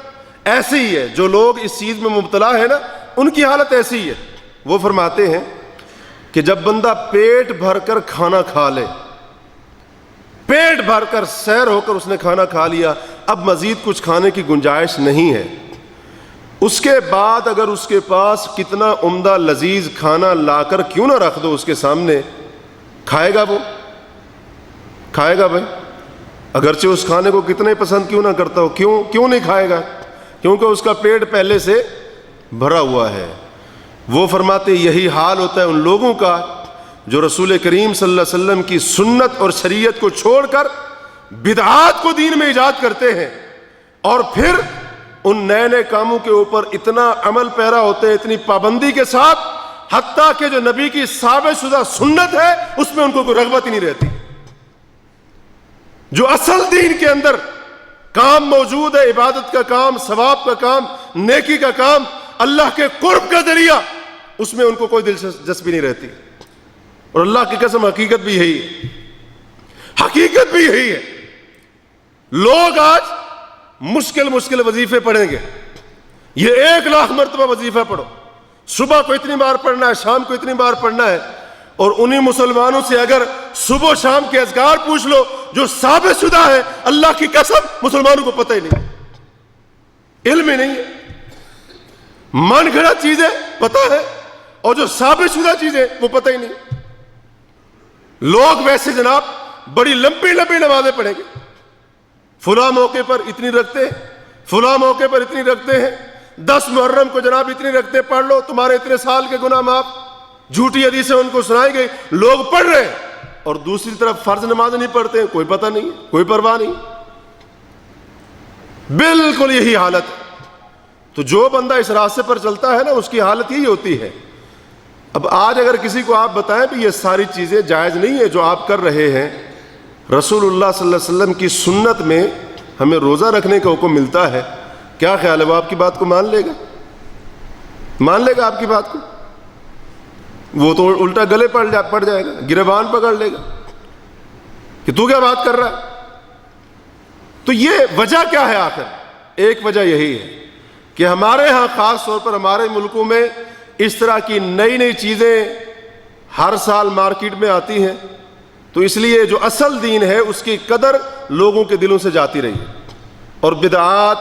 ایسی ہی ہے، جو لوگ اس چیز میں مبتلا ہے نا ان کی حالت ایسی ہی ہے۔ وہ فرماتے ہیں کہ جب بندہ پیٹ بھر کر کھانا کھا لے، پیٹ بھر کر سیر ہو کر اس نے کھانا کھا لیا، اب مزید کچھ کھانے کی گنجائش نہیں ہے، اس کے بعد اگر اس کے پاس کتنا عمدہ لذیذ کھانا لا کر کیوں نہ رکھ دو اس کے سامنے، کھائے گا وہ؟ کھائے گا بھائی، اگرچہ اس کھانے کو کتنے پسند کیوں نہ کرتا ہو، کیوں نہیں کھائے گا؟ کیونکہ اس کا پیٹ پہلے سے بھرا ہوا ہے۔ وہ فرماتے یہی حال ہوتا ہے ان لوگوں کا جو رسول کریم صلی اللہ علیہ وسلم کی سنت اور شریعت کو چھوڑ کر بدعات کو دین میں ایجاد کرتے ہیں، اور پھر ان نئے نئے کاموں کے اوپر اتنا عمل پیرا ہوتے ہیں، اتنی پابندی کے ساتھ، حتیٰ کہ جو نبی کی ثابت شدہ سنت ہے اس میں ان کو کوئی رغبت ہی نہیں رہتی۔ جو اصل دین کے اندر کام موجود ہے، عبادت کا کام، ثواب کا کام، نیکی کا کام، اللہ کے قرب کا ذریعہ، اس میں ان کو کوئی دلچسپی نہیں رہتی۔ اور اللہ کی قسم حقیقت بھی یہی ہے، حقیقت بھی یہی ہے۔ لوگ آج مشکل وظیفے پڑھیں گے، یہ 1,00,000 مرتبہ وظیفہ پڑھو، صبح کو اتنی بار پڑھنا ہے، شام کو اتنی بار پڑھنا ہے، اور انہی مسلمانوں سے اگر صبح و شام کے اذکار پوچھ لو جو ثابت شدہ ہے، اللہ کی قسم مسلمانوں کو پتہ ہی نہیں، علم ہی نہیں ہے۔ من گھڑت چیزیں پتہ ہے اور جو ثابت شدہ چیزیں وہ پتہ ہی نہیں۔ لوگ ویسے جناب بڑی لمبی نمازیں پڑھیں گے، فلاں موقع پر اتنی رکھتے ہیں، فلاں موقع پر اتنی رکھتے ہیں، 10 محرم کو جناب اتنی رکھتے، پڑھ لو تمہارے اتنے سال کے گناہ معاف۔ جھوٹی حدیثیں ان کو سنائی گئی، لوگ پڑھ رہے ہیں، اور دوسری طرف فرض نماز نہیں پڑھتے ہیں، کوئی پتہ نہیں، کوئی پرواہ نہیں۔ بالکل یہی حالت ہے۔ تو جو بندہ اس راستے پر چلتا ہے نا، اس کی حالت یہی ہوتی ہے۔ اب آج اگر کسی کو آپ بتائیں کہ یہ ساری چیزیں جائز نہیں ہے جو آپ کر رہے ہیں، رسول اللہ صلی اللہ علیہ وسلم کی سنت میں ہمیں روزہ رکھنے کا حکم ملتا ہے، کیا خیال ہے وہ آپ کی بات کو مان لے گا؟ مان لے گا آپ کی بات کو؟ وہ تو الٹا گلے پڑ جائے گا، گریبان پکڑ لے گا کہ تو کیا بات کر رہا ہے۔ تو یہ وجہ کیا ہے آخر؟ ایک وجہ یہی ہے کہ ہمارے ہاں خاص طور پر ہمارے ملکوں میں اس طرح کی نئی چیزیں ہر سال مارکیٹ میں آتی ہیں، تو اس لیے جو اصل دین ہے اس کی قدر لوگوں کے دلوں سے جاتی رہی ہے، اور بدعات،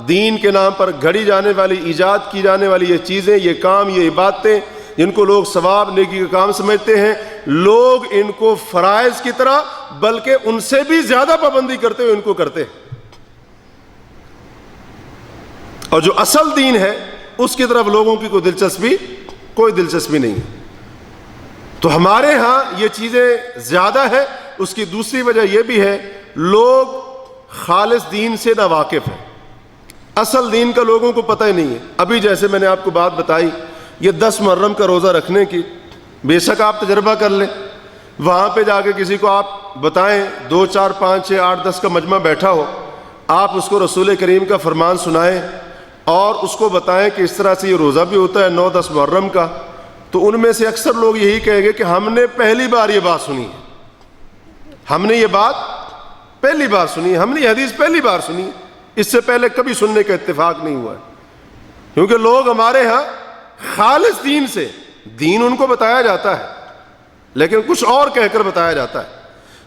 دین کے نام پر گھڑی جانے والی، ایجاد کی جانے والی یہ چیزیں، یہ کام، یہ عبادتیں جن کو لوگ ثواب نیکی کا کام سمجھتے ہیں، لوگ ان کو فرائض کی طرح بلکہ ان سے بھی زیادہ پابندی کرتے ہوئے ان کو کرتے ہیں، اور جو اصل دین ہے اس کی طرف لوگوں کی کوئی دلچسپی نہیں ہے۔ تو ہمارے ہاں یہ چیزیں زیادہ ہیں۔ اس کی دوسری وجہ یہ بھی ہے، لوگ خالص دین سے ناواقف ہیں، اصل دین کا لوگوں کو پتہ ہی نہیں ہے۔ ابھی جیسے میں نے آپ کو بات بتائی، یہ 10 محرم کا روزہ رکھنے کی، بے شک آپ تجربہ کر لیں، وہاں پہ جا کے کسی کو آپ بتائیں، 2 4 5 6 8 10 کا مجمع بیٹھا ہو، آپ اس کو رسول کریم کا فرمان سنائیں اور اس کو بتائیں کہ اس طرح سے یہ روزہ بھی ہوتا ہے 9 10 محرم کا، تو ان میں سے اکثر لوگ یہی کہیں گے کہ ہم نے پہلی بار یہ بات سنی ہے، ہم نے یہ بات پہلی بار سنی ہے، ہم نے یہ حدیث پہلی بار سنی ہے، اس سے پہلے کبھی سننے کا اتفاق نہیں ہوا ہے۔ کیونکہ لوگ ہمارے ہاں خالص دین سے، دین ان کو بتایا جاتا ہے لیکن کچھ اور کہہ کر بتایا جاتا ہے۔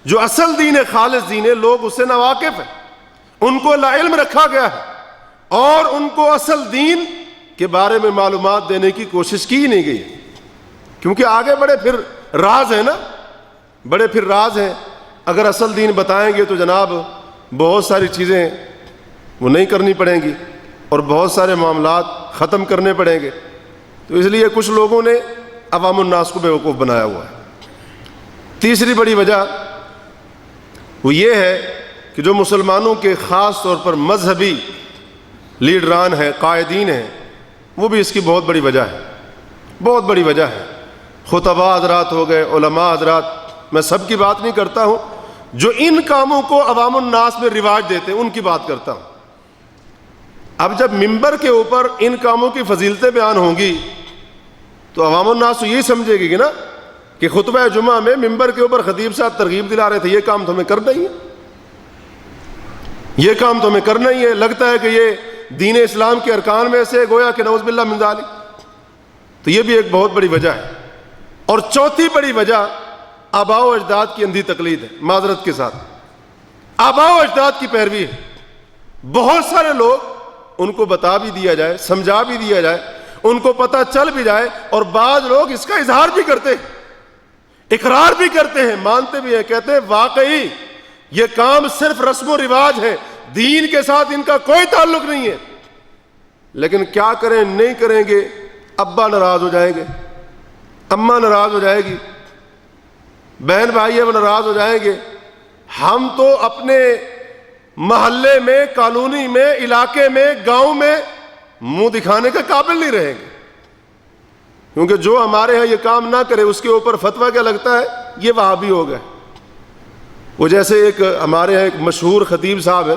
جو اصل دین ہے، خالص دین ہے، لوگ اس سے ناواقف ہیں، ان کو لا علم رکھا گیا ہے، اور ان کو اصل دین کے بارے میں معلومات دینے کی کوشش کی نہیں گئی، کیونکہ آگے بڑے پھر راز ہیں نا، بڑے پھر راز ہیں۔ اگر اصل دین بتائیں گے تو جناب بہت ساری چیزیں وہ نہیں کرنی پڑیں گی، اور بہت سارے معاملات ختم کرنے پڑیں گے۔ تو اس لیے کچھ لوگوں نے عوام الناس کو بیوقوف بنایا ہوا ہے۔ تیسری بڑی وجہ وہ یہ ہے کہ جو مسلمانوں کے خاص طور پر مذہبی لیڈران ہیں، قائدین ہیں، وہ بھی اس کی بہت بڑی وجہ ہے، بہت بڑی وجہ ہے۔ خطباء حضرات ہو گئے، علماء حضرات، میں سب کی بات نہیں کرتا ہوں، جو ان کاموں کو عوام الناس میں رواج دیتے ہیں ان کی بات کرتا ہوں۔ اب جب ممبر کے اوپر ان کاموں کی فضیلتیں بیان ہوں گی تو عوام الناس تو یہی سمجھے گی نا کہ خطبہ جمعہ میں ممبر کے اوپر خطیب صاحب ترغیب دلا رہے تھے، یہ کام تو ہمیں کرنا ہی ہے، یہ کام تو ہمیں کرنا ہی ہے، لگتا ہے کہ یہ دین اسلام کے ارکان میں سے گویا کہ نعوذ باللہ من ذالک۔ تو یہ بھی ایک بہت بڑی وجہ ہے۔ اور چوتھی بڑی وجہ آباء و اجداد کی اندھی تقلید ہے، معذرت کے ساتھ آباء و اجداد کی پیروی ہے۔ بہت سارے لوگ ان کو بتا بھی دیا جائے، سمجھا بھی دیا جائے، ان کو پتہ چل بھی جائے، اور بعض لوگ اس کا اظہار بھی کرتے ہیں، اقرار بھی کرتے ہیں، مانتے بھی ہیں، کہتے ہیں واقعی یہ کام صرف رسم و رواج ہے، دین کے ساتھ ان کا کوئی تعلق نہیں ہے، لیکن کیا کریں، نہیں کریں گے ابا ناراض ہو جائیں گے، اماں ناراض ہو جائے گی، بہن بھائی اب ناراض ہو جائیں گے، ہم تو اپنے محلے میں، کالونی میں، علاقے میں، گاؤں میں منہ دکھانے کا قابل نہیں رہیں گے، کیونکہ جو ہمارے ہاں یہ کام نہ کرے اس کے اوپر فتویٰ کیا لگتا ہے، یہ وہابی ہو گئے۔ وہ جیسے ایک ہمارے ہاں ایک مشہور خطیب صاحب ہے،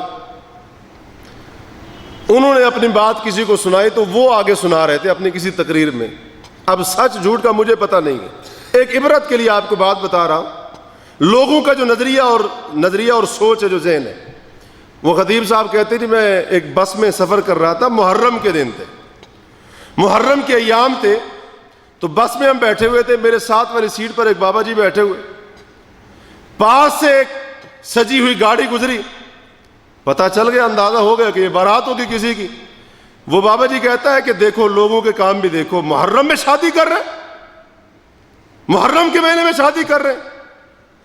انہوں نے اپنی بات کسی کو سنائی تو وہ آگے سنا رہے تھے اپنی کسی تقریر میں، اب سچ جھوٹ کا مجھے پتہ نہیں ہے، ایک عبرت کے لیے آپ کو بات بتا رہا ہوں، لوگوں کا جو نظریہ اور سوچ ہے، جو ذہن ہے۔ وہ خطیب صاحب کہتے تھے میں ایک بس میں سفر کر رہا تھا، محرم کے دن تھے، محرم کے ایام تھے، تو بس میں ہم بیٹھے ہوئے تھے، میرے ساتھ والی سیٹ پر ایک بابا جی بیٹھے ہوئے، پاس سے ایک سجی ہوئی گاڑی گزری، پتہ چل گیا، اندازہ ہو گیا کہ یہ بارات ہوگی کسی کی۔ وہ بابا جی کہتا ہے کہ دیکھو لوگوں کے کام بھی دیکھو، محرم میں شادی کر رہے ہیں، محرم کے مہینے میں شادی کر رہے ہیں۔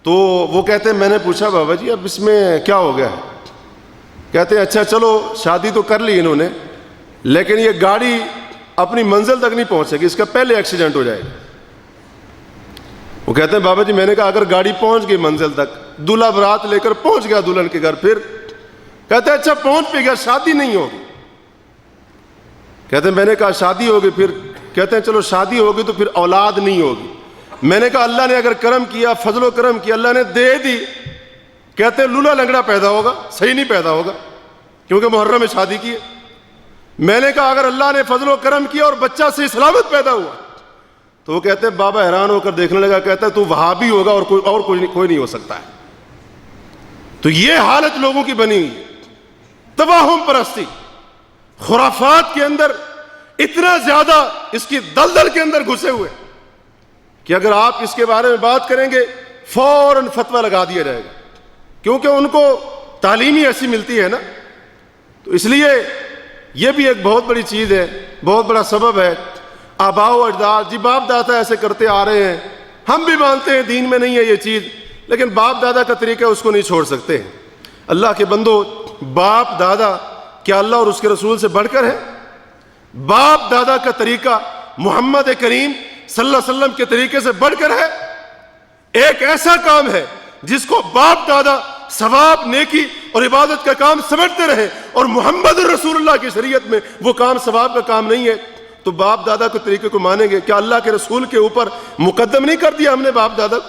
تو وہ کہتے ہیں، میں نے پوچھا بابا جی اب اس میں کیا ہو گیا ہے؟ کہتے ہیں اچھا چلو شادی تو کر لی انہوں نے، لیکن یہ گاڑی اپنی منزل تک نہیں پہنچے گی، اس کا پہلے ایکسیڈنٹ ہو جائے گا۔ وہ کہتے ہیں بابا جی میں نے کہا اگر گاڑی پہنچ گئی منزل تک، دولہا برات لے کر پہنچ گیا دلہن کے گھر، پھر؟ کہتے ہیں اچھا پہنچ بھی گیا، شادی نہیں ہوگی۔ کہتے ہیں میں نے کہا شادی ہوگی، پھر؟ کہتے ہیں چلو شادی ہوگی تو پھر اولاد نہیں ہوگی۔ میں نے کہا اللہ نے اگر کرم کیا، فضل و کرم کیا، اللہ نے دے دی، کہتے ہیں لولا لنگڑا پیدا ہوگا، صحیح نہیں پیدا ہوگا، کیونکہ محرم میں شادی کی ہے۔ میں نے کہا اگر اللہ نے فضل و کرم کیا اور بچہ صحیح سلامت پیدا ہوا، تو وہ کہتے ہیں بابا حیران ہو کر دیکھنے لگا، کہتا ہے تو وہابی ہوگا اور کوئی نہیں ہو سکتا ہے۔ تو یہ حالت لوگوں کی بنی ہوئی، توہم پرستی، خرافات کے اندر اتنا زیادہ اس کی دلدل کے اندر گھسے ہوئے کہ اگر آپ اس کے بارے میں بات کریں گے فوراً فتویٰ لگا دیا جائے گا، کیونکہ ان کو تعلیم ہی ایسی ملتی ہے نا۔ تو اس لیے یہ بھی ایک بہت بڑی چیز ہے، بہت بڑا سبب ہے۔ آباء و اجداد، جی باپ دادا ایسے کرتے آ رہے ہیں، ہم بھی مانتے ہیں دین میں نہیں ہے یہ چیز، لیکن باپ دادا کا طریقہ اس کو نہیں چھوڑ سکتے۔ اللہ کے بندو، باپ دادا کیا اللہ اور اس کے رسول سے بڑھ کر ہے؟ باپ دادا کا طریقہ محمد کریم صلی اللہ علیہ وسلم کے طریقے سے بڑھ کر ہے؟ ایک ایسا کام ہے جس کو باپ دادا ثواب، نیکی اور عبادت کا کام سمجھتے رہے، اور محمد رسول اللہ کی شریعت میں وہ کام ثواب کا کام نہیں ہے، تو باپ دادا کے طریقے کو مانیں گے؟ کیا اللہ کے رسول کے اوپر مقدم نہیں کر دیا ہم نے باپ دادا کو؟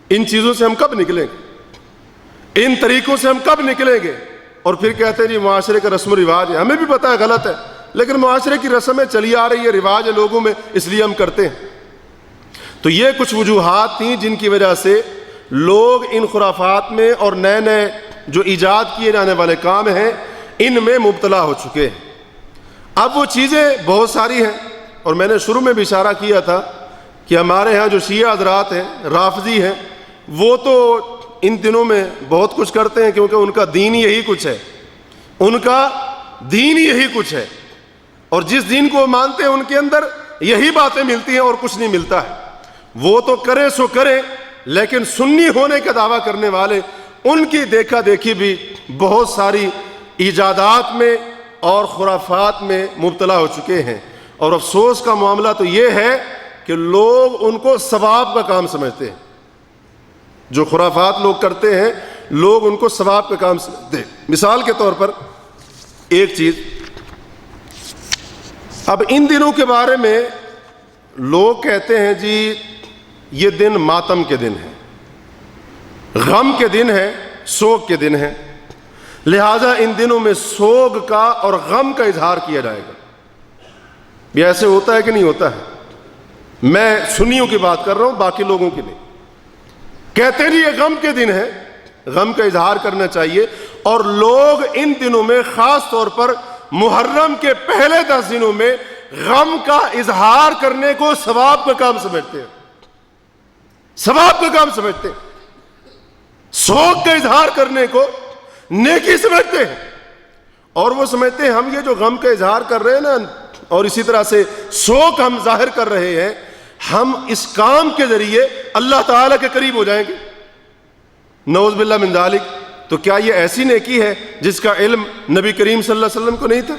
ان چیزوں سے ہم کب نکلیں گے؟ ان طریقوں سے ہم کب نکلیں گے؟ اور پھر کہتے ہیں جی معاشرے کا رسم و رواج ہے، ہمیں بھی پتہ ہے غلط ہے، لیکن معاشرے کی رسمیں چلی آ رہی ہے، رواج ہے لوگوں میں، اس لیے ہم کرتے ہیں۔ تو یہ کچھ وجوہات تھیں جن کی وجہ سے لوگ ان خرافات میں اور نئے نئے جو ایجاد کیے جانے والے کام ہیں ان میں مبتلا ہو چکے ہیں۔ اب وہ چیزیں بہت ساری ہیں، اور میں نے شروع میں بھی اشارہ کیا تھا کہ ہمارے ہاں جو شیعہ حضرات ہیں، رافضی ہیں، وہ تو ان دنوں میں بہت کچھ کرتے ہیں، کیونکہ ان کا دین یہی کچھ ہے، ان کا دین یہی کچھ ہے، اور جس دین کو وہ مانتے ہیں ان کے اندر یہی باتیں ملتی ہیں اور کچھ نہیں ملتا ہے۔ وہ تو کریں سو کریں، لیکن سنی ہونے کا دعویٰ کرنے والے ان کی دیکھا دیکھی بھی بہت ساری ایجادات میں اور خرافات میں مبتلا ہو چکے ہیں، اور افسوس کا معاملہ تو یہ ہے کہ لوگ ان کو ثواب کا کام سمجھتے ہیں۔ جو خرافات لوگ کرتے ہیں لوگ ان کو ثواب کا کام سمجھتے ہیں۔ مثال کے طور پر ایک چیز، اب ان دنوں کے بارے میں لوگ کہتے ہیں جی یہ دن ماتم کے دن ہے، غم کے دن ہے، سوگ کے دن ہے، لہذا ان دنوں میں سوگ کا اور غم کا اظہار کیا جائے گا۔ یہ ایسے ہوتا ہے کہ نہیں ہوتا ہے؟ میں سنیوں کی بات کر رہا ہوں، باقی لوگوں کی نہیں۔ کہتے ہیں جی یہ غم کے دن ہے، غم کا اظہار کرنا چاہیے، اور لوگ ان دنوں میں خاص طور پر محرم کے پہلے 10 دنوں میں غم کا اظہار کرنے کو ثواب کا کام سمجھتے ہیں، ثواب کا کام سمجھتے ہیں، سوگ کا اظہار کرنے کو نیکی سمجھتے ہیں، اور وہ سمجھتے ہیں ہم یہ جو غم کا اظہار کر رہے ہیں نا، اور اسی طرح سے سوگ ہم ظاہر کر رہے ہیں، ہم اس کام کے ذریعے اللہ تعالیٰ کے قریب ہو جائیں گے۔ نعوذ باللہ من ذالک، تو کیا یہ ایسی نیکی ہے جس کا علم نبی کریم صلی اللہ علیہ وسلم کو نہیں تھا؟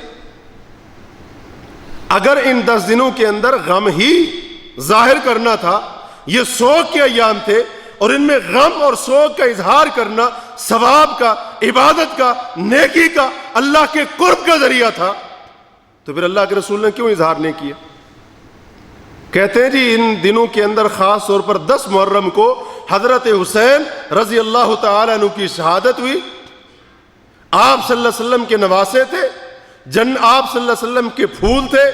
اگر ان 10 دنوں کے اندر غم ہی ظاہر کرنا تھا، یہ سوگ کے ایام تھے، اور ان میں غم اور سوگ کا اظہار کرنا ثواب کا، عبادت کا، نیکی کا، اللہ کے قرب کا ذریعہ تھا، تو پھر اللہ کے رسول نے کیوں اظہار نہیں کیا؟ کہتے ہیں جی ان دنوں کے اندر خاص طور پر 10 محرم کو حضرت حسین رضی اللہ تعالیٰ عنہ کی شہادت ہوئی۔ آپ صلی اللہ علیہ وسلم کے نواسے تھے، آپ صلی اللہ علیہ وسلم کے پھول تھے،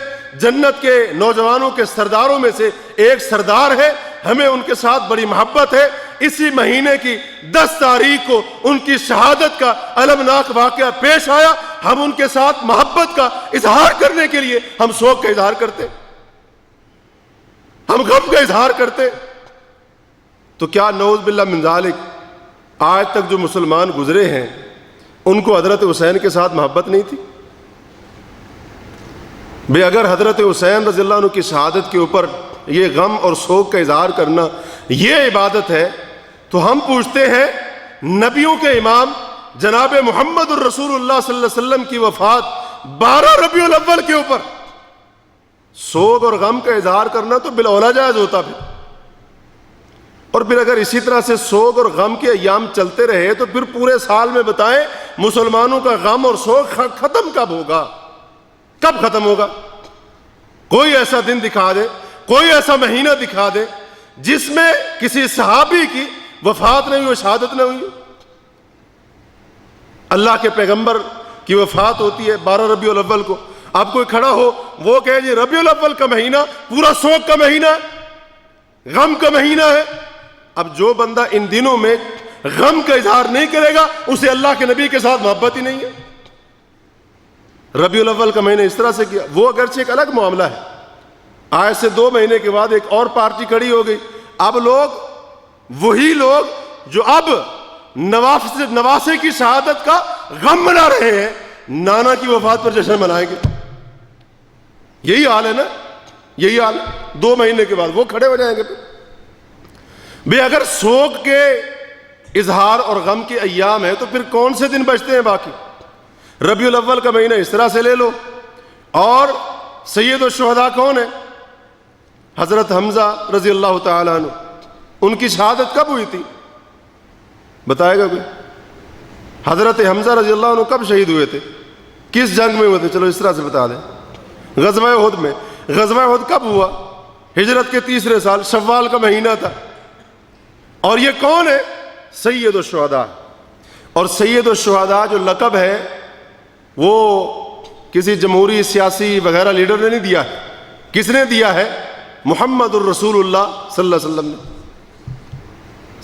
جنت کے نوجوانوں کے سرداروں میں سے ایک سردار ہے، ہمیں ان کے ساتھ بڑی محبت ہے۔ اسی مہینے کی 10 تاریخ کو ان کی شہادت کا المناک واقعہ پیش آیا، ہم ان کے ساتھ محبت کا اظہار کرنے کے لیے ہم سوگ کا اظہار کرتے، ہم غم کا اظہار کرتے۔ تو کیا نعوذ باللہ من ذالک آج تک جو مسلمان گزرے ہیں ان کو حضرت حسین کے ساتھ محبت نہیں تھی؟ بے اگر حضرت حسین رضی اللہ عنہ کی شہادت کے اوپر یہ غم اور سوگ کا اظہار کرنا یہ عبادت ہے، تو ہم پوچھتے ہیں نبیوں کے امام جناب محمد الرسول اللہ صلی اللہ علیہ وسلم کی وفات 12 ربیع الاول کے اوپر سوگ اور غم کا اظہار کرنا تو بالاولیٰ جائز ہوتا پھر، اور پھر اگر اسی طرح سے سوگ اور غم کے ایام چلتے رہے تو پھر پورے سال میں بتائیں مسلمانوں کا غم اور سوگ ختم کب ہوگا؟ کب ختم ہوگا؟ کوئی ایسا دن دکھا دے، کوئی ایسا مہینہ دکھا دے جس میں کسی صحابی کی وفات نہیں ہوئی، شہادت نہ ہوئی۔ اللہ کے پیغمبر کی وفات ہوتی ہے 12 ربیع الاول کو، اب کوئی کھڑا ہو وہ کہے جی ربیع الاول کا مہینہ پورا سوگ کا مہینہ ہے، غم کا مہینہ ہے۔ اب جو بندہ ان دنوں میں غم کا اظہار نہیں کرے گا اسے اللہ کے نبی کے ساتھ محبت ہی نہیں ہے۔ ربیع الاول کا مہینہ اس طرح سے کیا، وہ اگرچہ ایک الگ معاملہ ہے، آج سے 2 مہینے کے بعد ایک اور پارٹی کھڑی ہو گئی، اب لوگ وہی لوگ جو اب نواسے کی شہادت کا غم منا رہے ہیں نانا کی وفات پر جشن منائیں گے۔ یہی حال ہے نا، یہی حال 2 مہینے کے بعد وہ کھڑے ہو جائیں گے۔ بے اگر سوگ کے اظہار اور غم کے ایام ہے تو پھر کون سے دن بچتے ہیں باقی؟ ربیع الاول کا مہینہ اس طرح سے لے لو، اور سید الشہداء کون ہے؟ حضرت حمزہ رضی اللہ تعالیٰ عنہ، ان کی شہادت کب ہوئی تھی؟ بتائے گا کوئی؟ حضرت حمزہ رضی اللہ عنہ کب شہید ہوئے تھے؟ کس جنگ میں ہوئے تھے؟ چلو اس طرح سے بتا دیں۔ غزوہ احد میں۔ غزوہ احد کب ہوا؟ ہجرت کے 3رے سال، شوال کا مہینہ تھا۔ اور یہ کون ہے؟ سید الشہداء۔ اور سید الشہداء جو لقب ہے وہ کسی جمہوری سیاسی وغیرہ لیڈر نے نہیں دیا ہے، کس نے دیا ہے؟ محمد الرسول اللہ صلی اللہ علیہ وسلم نے۔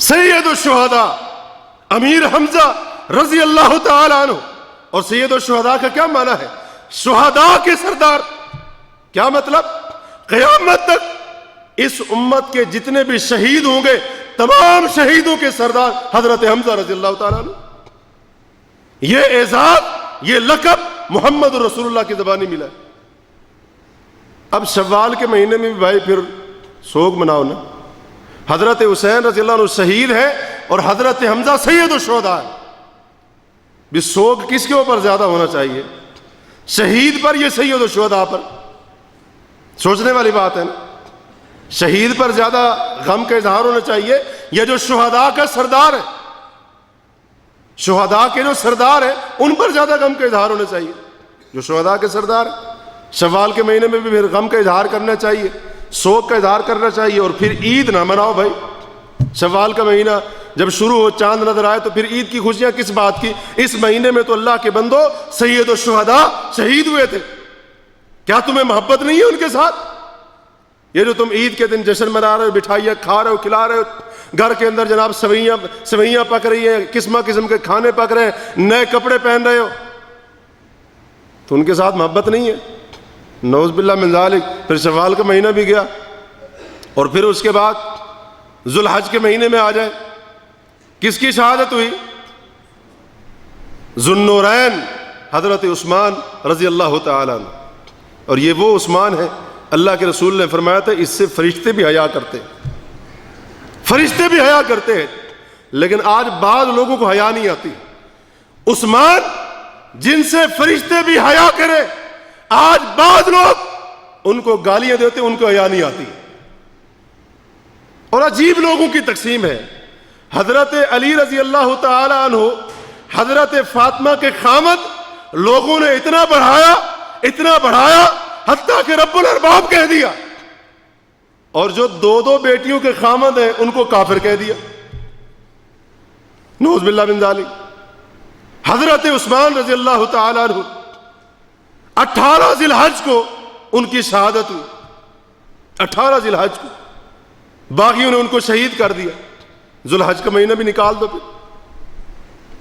سید الشہداء امیر حمزہ رضی اللہ تعالی عنہ۔ اور سید الشہداء کا کیا معنی ہے؟ شہداء کے سردار۔ کیا مطلب؟ قیامت تک اس امت کے جتنے بھی شہید ہوں گے تمام شہیدوں کے سردار حضرت حمزہ رضی اللہ تعالی عنہ۔ یہ اعزاز، یہ لقب محمد رسول اللہ کی زبانی ملا ہے۔ اب شوال کے مہینے میں بھی بھائی پھر سوگ مناؤ نا۔ حضرت حسین رضی اللہ عنہ شہید ہے اور حضرت حمزہ سید الشہداء ہے، بھی سوگ کس کے اوپر زیادہ ہونا چاہیے؟ شہید پر یا سید الشہداء پر؟ سوچنے والی بات ہے نا۔ شہید پر زیادہ غم کا اظہار ہونا چاہیے یا جو شہداء کا سردار ہے، شہداء کے جو سردار ہیں ان پر زیادہ غم کا اظہار ہونا چاہیے؟ جو شہداء کے سردار ہیں۔ شوال کے مہینے میں بھی پھر غم کا اظہار کرنا چاہیے، سوگ کا اظہار کرنا چاہیے، اور پھر عید نہ مناؤ بھائی۔ شوال کا مہینہ جب شروع ہو، چاند نظر آئے تو پھر عید کی خوشیاں کس بات کی؟ اس مہینے میں تو اللہ کے بندو سید الشہداء شہید ہوئے تھے، کیا تمہیں محبت نہیں ہے ان کے ساتھ؟ یہ جو تم عید کے دن جشن منا رہے ہو، مٹھائیاں کھا رہے ہو، کھلا رہے ہو، گھر کے اندر جناب سوئیاں پک رہی ہیں، قسم قسم کے کھانے پک رہے ہیں، نئے کپڑے پہن رہے ہو، تو ان کے ساتھ محبت نہیں ہے؟ نعوذ باللہ من ذالک۔ پھر شوال کا مہینہ بھی گیا، اور پھر اس کے بعد ذوالحج کے مہینے میں آ جائے، کس کی شہادت ہوئی؟ ذوالنورین حضرت عثمان رضی اللہ تعالی عنہ۔ اور یہ وہ عثمان ہے اللہ کے رسول نے فرمایا تھا اس سے فرشتے بھی حیا کرتے ہیں، فرشتے بھی حیا کرتے ہیں۔ لیکن آج بعض لوگوں کو حیا نہیں آتی. عثمان جن سے فرشتے بھی حیا کرے، آج بعض لوگ ان کو گالیاں دیتے، ان کو حیا نہیں آتی. اور عجیب لوگوں کی تقسیم ہے. حضرت علی رضی اللہ تعالی عنہ حضرت فاطمہ کے خامد لوگوں نے اتنا بڑھایا حتیٰ کہ رب الارباب کہہ دیا، اور جو دو بیٹیوں کے خامد ہیں ان کو کافر کہہ دیا. نعوذ باللہ من ذالک. حضرت عثمان رضی اللہ تعالی عنہ 18 ذی الحج کو ان کی شہادت ہوئی. 18 ذی الحج کو باغیوں نے ان کو شہید کر دیا. ذو الحج کا مہینہ بھی نکال دو، پھر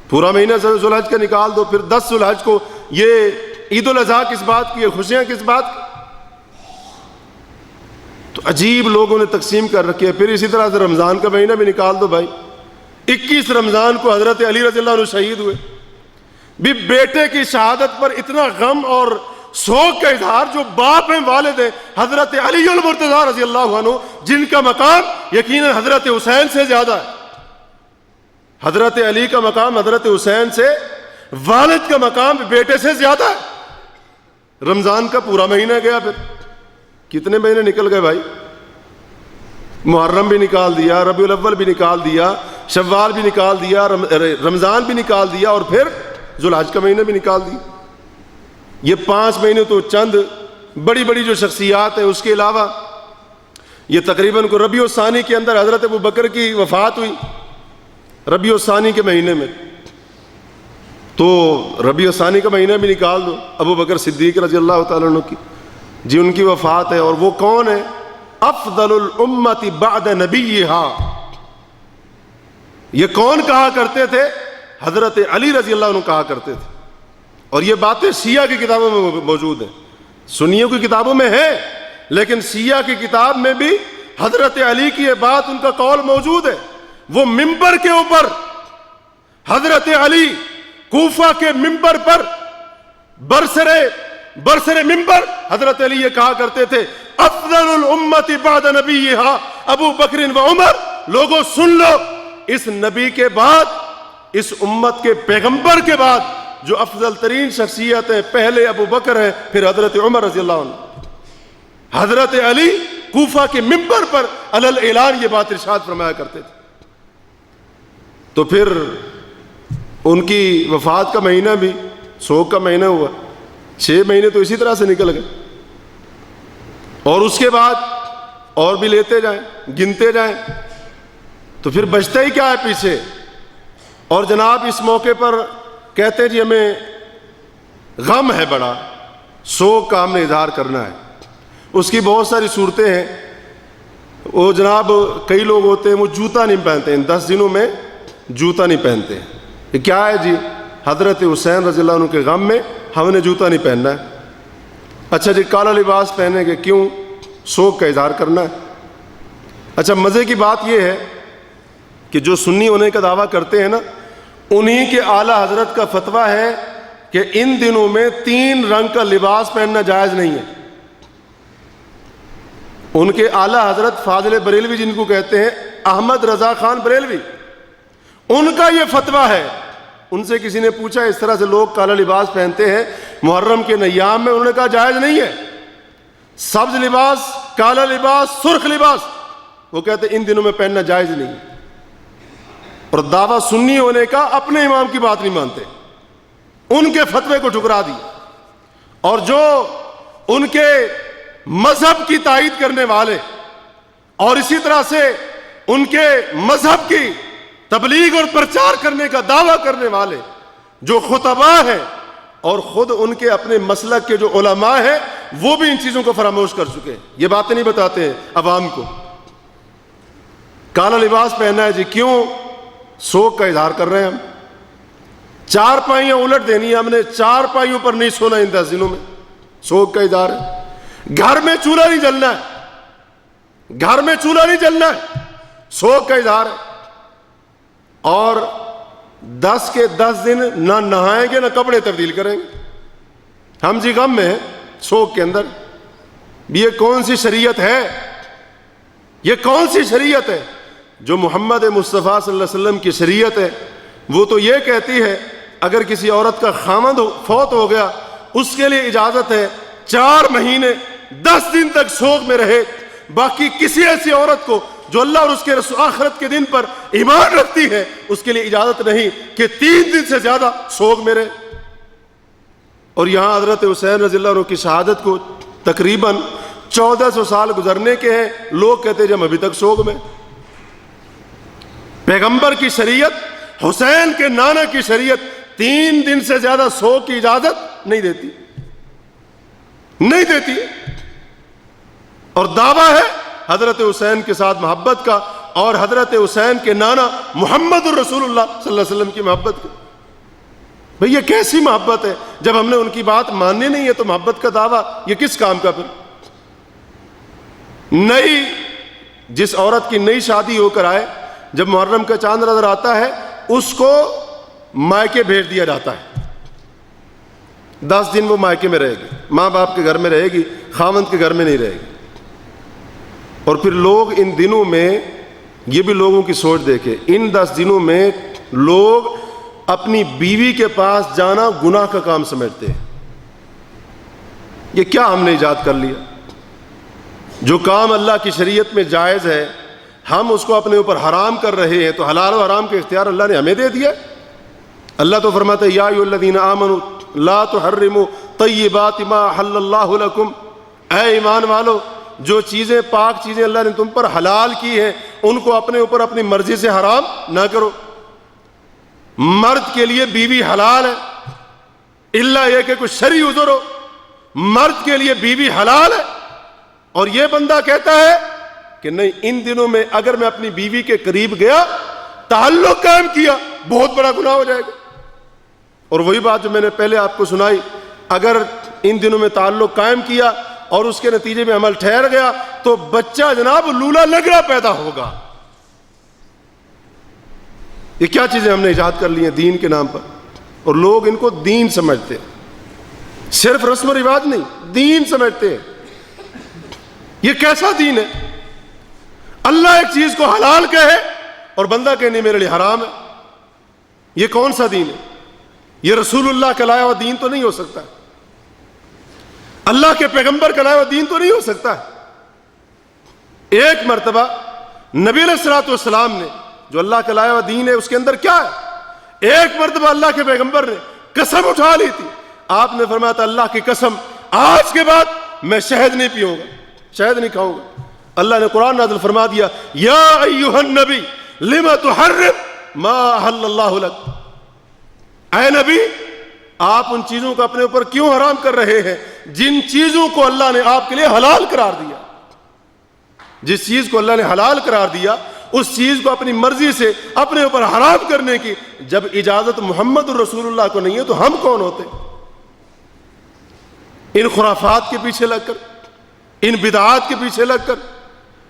پورا مہینہ ذو الحج کا نکال دو، پھر 10 ذو الحج کو. یہ عید الاضحیٰ کس بات کی ہے، خوشیاں کس بات کی؟ تو عجیب لوگوں نے تقسیم کر رکھی ہے. پھر اسی طرح سے رمضان کا مہینہ بھی نکال دو بھائی. 21 رمضان کو حضرت علی رضی اللہ عنہ شہید ہوئے. بھی بیٹے کی شہادت پر اتنا غم اور سوگ کا اظہار. جو باپ ہیں، والد ہیں حضرت علی المرتضیٰ رضی اللہ عنہ، جن کا مقام یقیناً حضرت حسین سے زیادہ ہے. حضرت علی کا مقام حضرت حسین سے، والد کا مقام بیٹے سے زیادہ ہے. رمضان کا پورا مہینہ گیا. پھر کتنے مہینے نکل گئے بھائی؟ محرم بھی نکال دیا، ربیع الاول بھی نکال دیا، شوال بھی نکال دیا، رمضان بھی نکال دیا، اور پھر ذو الحج کا مہینہ بھی نکال دیا. یہ 5 مہینے تو چند بڑی بڑی جو شخصیات ہیں. اس کے علاوہ یہ تقریباً کو ربیع الثانی کے اندر حضرت ابو بکر کی وفات ہوئی، ربیع الثانی کے مہینے میں. تو ربیع الثانی کا مہینہ بھی نکال دو. ابو بکر صدیق رضی اللہ تعالیٰ عنہ کی جی ان کی وفات ہے. اور وہ کون ہے؟ افضل الامت بعد نبیہا. یہ کون کہا کرتے تھے؟ حضرت علی رضی اللہ عنہ کہا کرتے تھے. اور یہ باتیں شیعہ کی کتابوں میں موجود ہیں. سنیوں کی کتابوں میں ہے، لیکن شیعہ کی کتاب میں بھی حضرت علی کی یہ بات، ان کا قول موجود ہے. وہ ممبر کے اوپر حضرت علی کوفہ کے ممبر پر برسر ممبر حضرت علی یہ کہا کرتے تھے، افضل الامت بعد نبیہا ابو بکر و عمر. لوگوں سن لو، اس نبی کے بعد، اس امت کے پیغمبر کے بعد جو افضل ترین شخصیت ہیں، پہلے ابو بکر ہیں، پھر حضرت عمر رضی اللہ عنہ. حضرت علی کوفہ کے ممبر پر علی الاعلان یہ بات ارشاد فرمایا کرتے تھے. تو پھر ان کی وفات کا مہینہ بھی سوگ کا مہینہ ہوا. 6 مہینے تو اسی طرح سے نکل گئے. اور اس کے بعد اور بھی لیتے جائیں، گنتے جائیں، تو پھر بچتا ہی کیا ہے پیچھے. اور جناب اس موقع پر کہتے ہیں جی ہمیں غم ہے بڑا، سوگ کا ہم نے اظہار کرنا ہے. اس کی بہت ساری صورتیں ہیں. وہ جناب کئی لوگ ہوتے ہیں وہ جوتا نہیں پہنتے، ان 10 دنوں میں جوتا نہیں پہنتے. یہ کیا ہے جی؟ حضرت حسین رضی اللہ عنہ کے غم میں ہم نے جوتا نہیں پہننا ہے. اچھا جی کالا لباس پہنیں گے، کیوں؟ سوگ کا اظہار کرنا ہے. اچھا مزے کی بات یہ ہے کہ جو سنی ہونے کا دعویٰ کرتے ہیں نا، انہی کے اعلیٰ حضرت کا فتویٰ ہے کہ ان دنوں میں 3 رنگ کا لباس پہننا جائز نہیں ہے. ان کے اعلیٰ حضرت فاضل بریلوی، جن کو کہتے ہیں احمد رضا خان بریلوی، ان کا یہ فتویٰ ہے. ان سے کسی نے پوچھا اس طرح سے لوگ کالا لباس پہنتے ہیں محرم کے ایام میں، انہوں نے کہا جائز نہیں ہے. سبز لباس، کالا لباس، سرخ لباس، وہ کہتے ہیں ان دنوں میں پہننا جائز نہیں ہے. اور دعویٰ سنی ہونے کا اپنے امام کی بات نہیں مانتے، ان کے فتوے کو ٹھکرا دی. اور جو ان کے مذہب کی تائید کرنے والے اور اسی طرح سے ان کے مذہب کی تبلیغ اور پرچار کرنے کا دعویٰ کرنے والے جو خطباء ہیں اور خود ان کے اپنے مسلک کے جو علماء ہیں، وہ بھی ان چیزوں کو فراموش کر چکے ہیں. یہ باتیں نہیں بتاتے ہیں عوام کو. کالا لباس پہننا ہے جی، کیوں؟ سوگ کا اظہار کر رہے ہیں ہم. 4 پائیاں الٹ دینی ہے ہم نے، 4 پائیوں پر نہیں سونا ان 10 دنوں میں. سوگ کا اظہار ہے. گھر میں چولہا نہیں جلنا ہے، گھر میں چولہا نہیں جلنا ہے، سوگ کا اظہار ہے. اور 10 کے 10 دن نہ نہائیں گے نہ کپڑے تبدیل کریں گے. ہم جی غم میں ہیں سوگ کے اندر. یہ کون سی شریعت ہے؟ یہ کون سی شریعت ہے جو محمد مصطفیٰ صلی اللہ علیہ وسلم کی شریعت ہے وہ تو یہ کہتی ہے اگر کسی عورت کا خامند فوت ہو گیا اس کے لیے اجازت ہے 4 مہینے 10 دن تک سوگ میں رہے. باقی کسی ایسی عورت کو جو اللہ اور اس کے آخرت کے دن پر ایمان رکھتی ہے اس کے لیے اجازت نہیں کہ 3 دن سے زیادہ سوگ میں رہے. اور یہاں حضرت حسین رضی اللہ عنہ کی شہادت کو تقریباً 1400 سال گزرنے کے ہیں. لوگ کہتے ہیں جب ابھی تک سوگ میں. پیغمبر کی شریعت حسین کے نانا کی شریعت 3 دن سے زیادہ سوگ کی اجازت نہیں دیتی اور دعویٰ ہے حضرت حسین کے ساتھ محبت کا اور حضرت حسین کے نانا محمد الرسول اللہ صلی اللہ علیہ وسلم کی محبت کا. بھئی یہ کیسی محبت ہے؟ جب ہم نے ان کی بات ماننی نہیں ہے تو محبت کا دعویٰ یہ کس کام کا؟ پھر نئی جس عورت کی نئی شادی ہو کر آئے جب محرم کا چاند نظر آتا ہے اس کو مائکے بھیج دیا جاتا ہے. 10 دن وہ مائکے میں رہے گی, ماں باپ کے گھر میں رہے گی, خاوند کے گھر میں نہیں رہے گی. اور پھر لوگ ان دنوں میں, یہ بھی لوگوں کی سوچ دیکھیں, ان 10 دنوں میں لوگ اپنی بیوی کے پاس جانا گناہ کا کام سمجھتے ہیں. یہ کیا ہم نے ایجاد کر لیا؟ جو کام اللہ کی شریعت میں جائز ہے ہم اس کو اپنے اوپر حرام کر رہے ہیں. تو حلال و حرام کا اختیار اللہ نے ہمیں دے دیا. اللہ تو فرماتا ہے یا ایھا الذین آمنوا لا تحرموا طیبات ما احل اللہ لکم, اے ایمان والو جو چیزیں پاک چیزیں اللہ نے تم پر حلال کی ہیں ان کو اپنے اوپر اپنی مرضی سے حرام نہ کرو. مرد کے لیے بیوی حلال ہے الا یہ کہ کچھ شرعی عذر ہو. مرد کے لیے بیوی حلال ہے اور یہ بندہ کہتا ہے کہ نہیں, ان دنوں میں اگر میں اپنی بیوی کے قریب گیا, تعلق قائم کیا, بہت بڑا گناہ ہو جائے گا. اور وہی بات جو میں نے پہلے آپ کو سنائی, اگر ان دنوں میں تعلق قائم کیا اور اس کے نتیجے میں عمل ٹھہر گیا تو بچہ جناب لولا لنگڑا پیدا ہوگا. یہ کیا چیزیں ہم نے ایجاد کر لی ہیں دین کے نام پر, اور لوگ ان کو دین سمجھتے ہیں, صرف رسم و رواج نہیں, دین سمجھتے ہیں. یہ کیسا دین ہے؟ اللہ ایک چیز کو حلال کہے اور بندہ کہے نہیں میرے لیے حرام ہے. یہ کون سا دین ہے؟ یہ رسول اللہ کا لایا ہوا دین تو نہیں ہو سکتا, اللہ کے پیغمبر کا لایا ہوا دین تو نہیں ہو سکتا. ایک مرتبہ نبی علیہ الصلوۃ والسلام نے جو اللہ کا لایا ہوا دین ہے اس کے اندر کیا ہے, ایک مرتبہ اللہ کے پیغمبر نے قسم اٹھا لی تھی. آپ نے فرمایا تھا اللہ کی قسم آج کے بعد میں شہد نہیں پیوں گا, شہد نہیں کھاؤں گا. اللہ نے قرآن نازل فرما دیا یا ایھا النبی لم تحرم ما احل اللہ لک, اے نبی آپ ان چیزوں کو اپنے اوپر کیوں حرام کر رہے ہیں جن چیزوں کو اللہ نے آپ کے لیے حلال قرار دیا. جس چیز کو اللہ نے حلال قرار دیا اس چیز کو اپنی مرضی سے اپنے اوپر حرام کرنے کی جب اجازت محمد الرسول اللہ کو نہیں ہے تو ہم کون ہوتے؟ ان خرافات کے پیچھے لگ کر, ان بدعات کے پیچھے لگ کر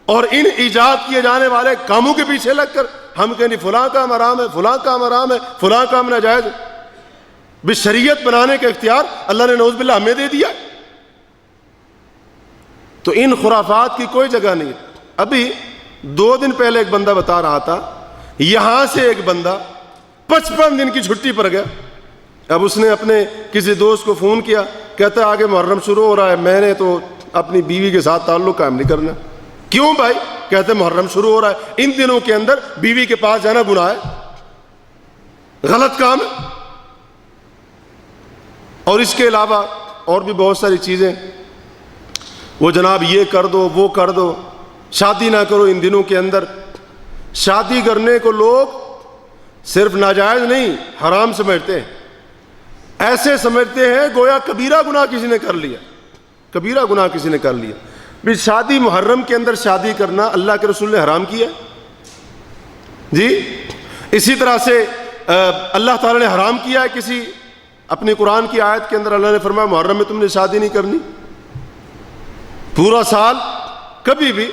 اور ان ایجاد کیے جانے والے کاموں کے پیچھے لگ کر ہم کہیں فلاں کام حرام ہے, فلاں کام حرام ہے, فلاں کام ناجائز ہے. بھی شریعت بنانے کا اختیار اللہ نے نعوذ باللہ ہمیں دے دیا. تو ان خرافات کی کوئی جگہ نہیں. ابھی 2 دن پہلے ایک بندہ بتا رہا تھا, یہاں سے ایک بندہ 55 دن کی چھٹی پر گیا. اب اس نے اپنے کسی دوست کو فون کیا, کہتا ہے آگے محرم شروع ہو رہا ہے, میں نے تو اپنی بیوی کے ساتھ تعلق قائم نہیں کرنا. کیوں بھائی؟ کہتے محرم شروع ہو رہا ہے, ان دنوں کے اندر بیوی کے پاس جانا گناہ ہے, غلط کام ہے. اور اس کے علاوہ اور بھی بہت ساری چیزیں, وہ جناب یہ کر دو وہ کر دو, شادی نہ کرو ان دنوں کے اندر. شادی کرنے کو لوگ صرف ناجائز نہیں حرام سمجھتے ہیں, ایسے سمجھتے ہیں گویا کبیرہ گناہ کسی نے کر لیا, کبیرہ گناہ کسی نے کر لیا. بھی شادی محرم کے اندر شادی کرنا اللہ کے رسول نے حرام کیا جی. اسی طرح سے اللہ تعالیٰ نے حرام کیا ہے کسی اپنی قرآن کی آیت کے اندر, اللہ نے فرمایا محرم میں تم نے شادی نہیں کرنی. پورا سال کبھی بھی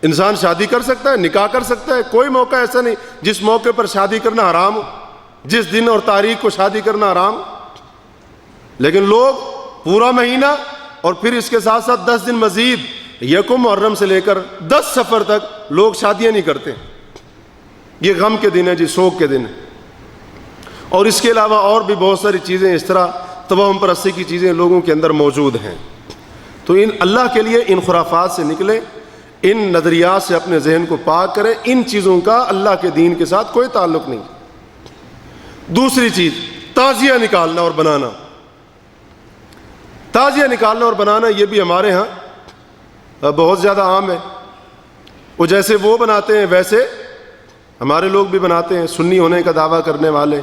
انسان شادی کر سکتا ہے, نکاح کر سکتا ہے, کوئی موقع ایسا نہیں جس موقع پر شادی کرنا حرام ہو, جس دن اور تاریخ کو شادی کرنا حرام ہو. لیکن لوگ پورا مہینہ اور پھر اس کے ساتھ ساتھ 10 دن مزید, یکم محرم سے لے کر 10 صفر تک لوگ شادیاں نہیں کرتے. یہ غم کے دن ہے جی، سوگ کے دن ہے۔ اور اس کے علاوہ اور بھی بہت ساری چیزیں اس طرح توہم پرستی کی چیزیں لوگوں کے اندر موجود ہیں۔ تو اللہ کے لیے ان خرافات سے نکلیں، ان نظریات سے اپنے ذہن کو پاک کریں، ان چیزوں کا اللہ کے دین کے ساتھ کوئی تعلق نہیں۔ دوسری چیز، تعزیہ نکالنا اور بنانا۔ تعزیہ نکالنا اور بنانا یہ بھی ہمارے ہاں بہت زیادہ عام ہے۔ وہ جیسے وہ بناتے ہیں ویسے ہمارے لوگ بھی بناتے ہیں، سنی ہونے کا دعویٰ کرنے والے،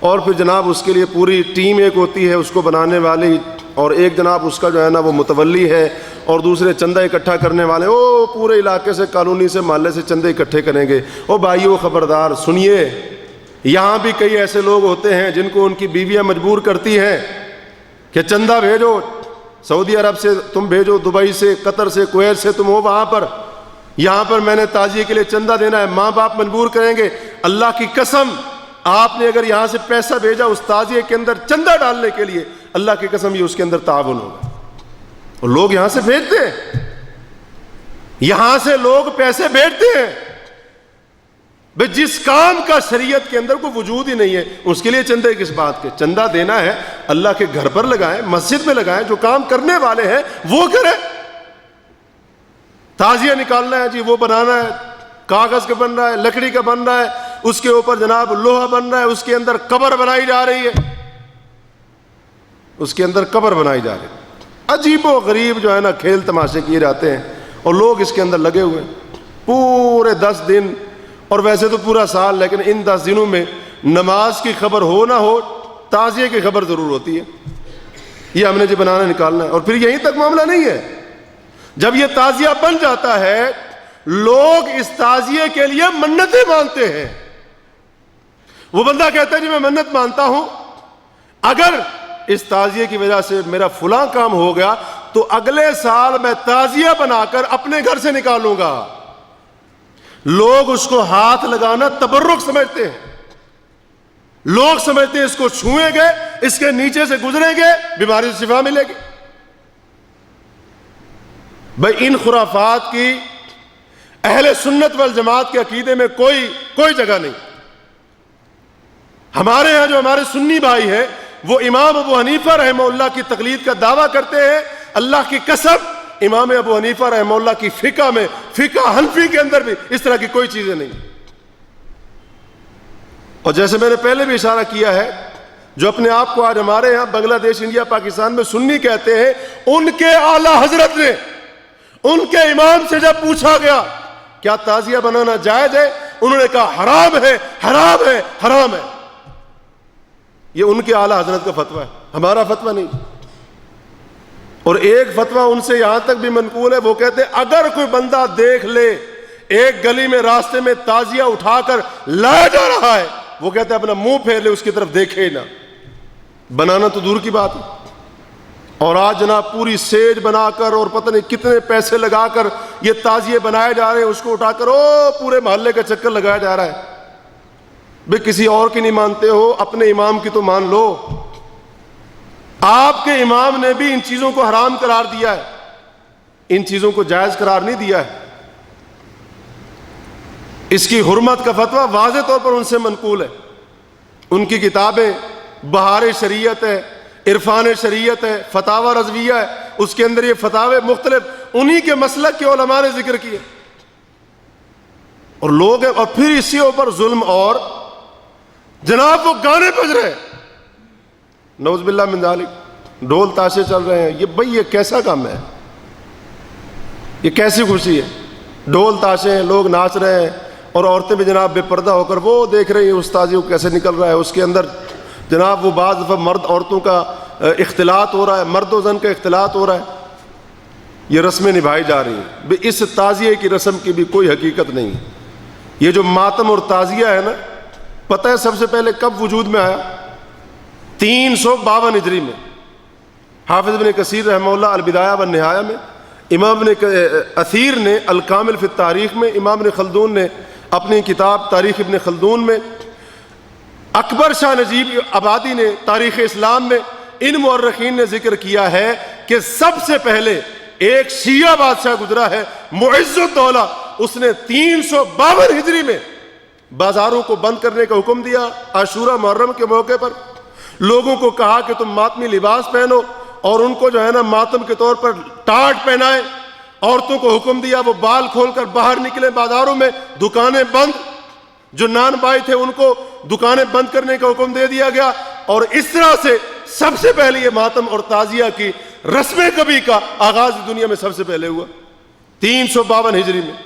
اور پھر جناب اس کے لیے پوری ٹیم ایک ہوتی ہے اس کو بنانے والی، اور ایک جناب اس کا جو ہے نا وہ متولی ہے، اور دوسرے چندہ اکٹھا کرنے والے، وہ پورے علاقے سے، کالونی سے، محلے سے چندے اکٹھے کریں گے۔ او بھائیو خبردار سنیے، یہاں بھی کئی ایسے لوگ ہوتے ہیں جن کو ان کی بیویاں مجبور کرتی ہیں کہ چندہ بھیجو، سعودی عرب سے تم بھیجو، دبئی سے، قطر سے، کویت سے تم ہو وہاں پر، یہاں پر میں نے تعزیے کے لیے چندہ دینا ہے، ماں باپ مجبور کریں گے۔ اللہ کی قسم، آپ نے اگر یہاں سے پیسہ بھیجا اس تعزیے کے اندر چندہ ڈالنے کے لیے، اللہ کی قسم یہ اس کے اندر تعاون ہوگا۔ اور لوگ یہاں سے بھیجتے ہیں، یہاں سے لوگ پیسے بھیجتے ہیں، بھئی جس کام کا شریعت کے اندر کوئی وجود ہی نہیں ہے اس کے لیے چندے کس بات کے؟ چندہ دینا ہے اللہ کے گھر پر لگائیں، مسجد میں لگائیں، جو کام کرنے والے ہیں وہ کریں۔ تعزیہ نکالنا ہے جی، وہ بنانا ہے، کاغذ کا بن رہا ہے، لکڑی کا بن رہا ہے، اس کے اوپر جناب لوہا بن رہا ہے، اس کے اندر قبر بنائی جا رہی ہے، اس کے اندر قبر بنائی جا رہی ہے۔ عجیب و غریب جو ہے نا کھیل تماشے کیے جاتے ہیں، اور لوگ اس کے اندر لگے ہوئے پورے 10 دن، اور ویسے تو پورا سال، لیکن ان 10 دنوں میں نماز کی خبر ہو نہ ہو، تعزیے کی خبر ضرور ہوتی ہے۔ یہ ہم نے جی بنانا نکالنا ہے۔ اور پھر یہیں تک معاملہ نہیں ہے، جب یہ تعزیہ بن جاتا ہے لوگ اس تعزیے کے لیے منتیں مانتے ہیں۔ وہ بندہ کہتا ہے جی میں منت مانتا ہوں، اگر اس تعزیے کی وجہ سے میرا فلاں کام ہو گیا تو اگلے سال میں تعزیہ بنا کر اپنے گھر سے نکالوں گا۔ لوگ اس کو ہاتھ لگانا تبرک سمجھتے ہیں، لوگ سمجھتے ہیں اس کو چھوئیں گے، اس کے نیچے سے گزریں گے، بیماری سے شفا ملے گی۔ بھائی ان خرافات کی اہل سنت والجماعت کے عقیدے میں کوئی جگہ نہیں۔ ہمارے ہاں جو ہمارے سنی بھائی ہیں وہ امام ابو حنیفہ رحمہ اللہ کی تقلید کا دعویٰ کرتے ہیں۔ اللہ کی قسم، امام ابو حنیفہ رحمہ اللہ کی فقہ میں، فقہ حنفی کے اندر بھی اس طرح کی کوئی چیزیں نہیں۔ اور جیسے میں نے پہلے بھی اشارہ کیا ہے، جو اپنے آپ کو آج ہمارے ہاں بنگلہ دیش، انڈیا، پاکستان میں سنی کہتے ہیں، ان کے اعلیٰ حضرت نے ان کے امام سے جب پوچھا گیا کیا تعزیہ بنانا جائز ہے، انہوں نے کہا حرام ہے، حرام ہے، حرام ہے۔ یہ ان کے اعلیٰ حضرت کا فتویٰ ہے، ہمارا فتویٰ نہیں۔ اور ایک فتویٰ ان سے یہاں تک بھی منقول ہے، وہ کہتے ہیں اگر کوئی بندہ دیکھ لے ایک گلی میں راستے میں تعزیہ اٹھا کر لایا جا رہا ہے، وہ کہتے ہیں اپنا منہ پھیر لے، اس کی طرف دیکھے ہی نہ۔ بنانا تو دور کی بات ہے۔ اور آج جناب پوری سیج بنا کر اور پتہ نہیں کتنے پیسے لگا کر یہ تعزیے بنائے جا رہے ہیں، اس کو اٹھا کر پورے محلے کا چکر لگایا جا رہا ہے۔ بھئی کسی اور کی نہیں مانتے ہو، اپنے امام کی تو مان لو۔ آپ کے امام نے بھی ان چیزوں کو حرام قرار دیا ہے، ان چیزوں کو جائز قرار نہیں دیا ہے۔ اس کی حرمت کا فتویٰ واضح طور پر ان سے منقول ہے۔ ان کی کتابیں بہار شریعت ہے، عرفان شریعت ہے، فتاوی رضویہ ہے، اس کے اندر یہ فتاوے مختلف انہی کے مسلک کے علماء نے ذکر کیے۔ اور لوگ اور پھر اسی اوپر ظلم، اور جناب وہ گانے بج رہے ہیں، نعوذ باللہ من ذالک، ڈھول تاشے چل رہے ہیں۔ یہ بھئی یہ کیسا کام ہے؟ یہ کیسی خوشی ہے؟ ڈھول تاشے ہیں، لوگ ناچ رہے ہیں، اور عورتیں بھی جناب بے پردہ ہو کر وہ دیکھ رہی ہیں اس تعزیے کو کیسے نکل رہا ہے۔ اس کے اندر جناب وہ بعض دفعہ مرد عورتوں کا اختلاط ہو رہا ہے، مرد و زن کا اختلاط ہو رہا ہے، یہ رسمیں نبھائی جا رہی ہیں۔ بھئی اس تعزیے کی رسم کی بھی کوئی حقیقت نہیں ہے۔ یہ جو ماتم اور تعزیہ ہے نا، پتہ ہے سب سے پہلے کب وجود میں آیا؟ 352 ہجری میں۔ حافظ ابن کثیر رحمہ اللہ البدایہ والنہایہ میں، امام ابن اثیر نے الکامل فی التاریخ میں، امام ابن خلدون نے اپنی کتاب تاریخ ابن خلدون میں، اکبر شاہ نجیب آبادی نے تاریخ اسلام میں، ان مورخین نے ذکر کیا ہے کہ سب سے پہلے ایک شیعہ بادشاہ گزرا ہے معز الدولہ، اس نے 352 ہجری میں بازاروں کو بند کرنے کا حکم دیا عاشورہ محرم کے موقع پر، لوگوں کو کہا کہ تم ماتمی لباس پہنو اور ان کو جو ہے نا ماتم کے طور پر ٹاٹ پہنائے، عورتوں کو حکم دیا وہ بال کھول کر باہر نکلیں بازاروں میں، دکانیں بند، جو نان بائی تھے ان کو دکانیں بند کرنے کا حکم دے دیا گیا، اور اس طرح سے سب سے پہلے یہ ماتم اور تعزیہ کی رسم کبھی کا آغاز دنیا میں سب سے پہلے ہوا 352 ہجری میں۔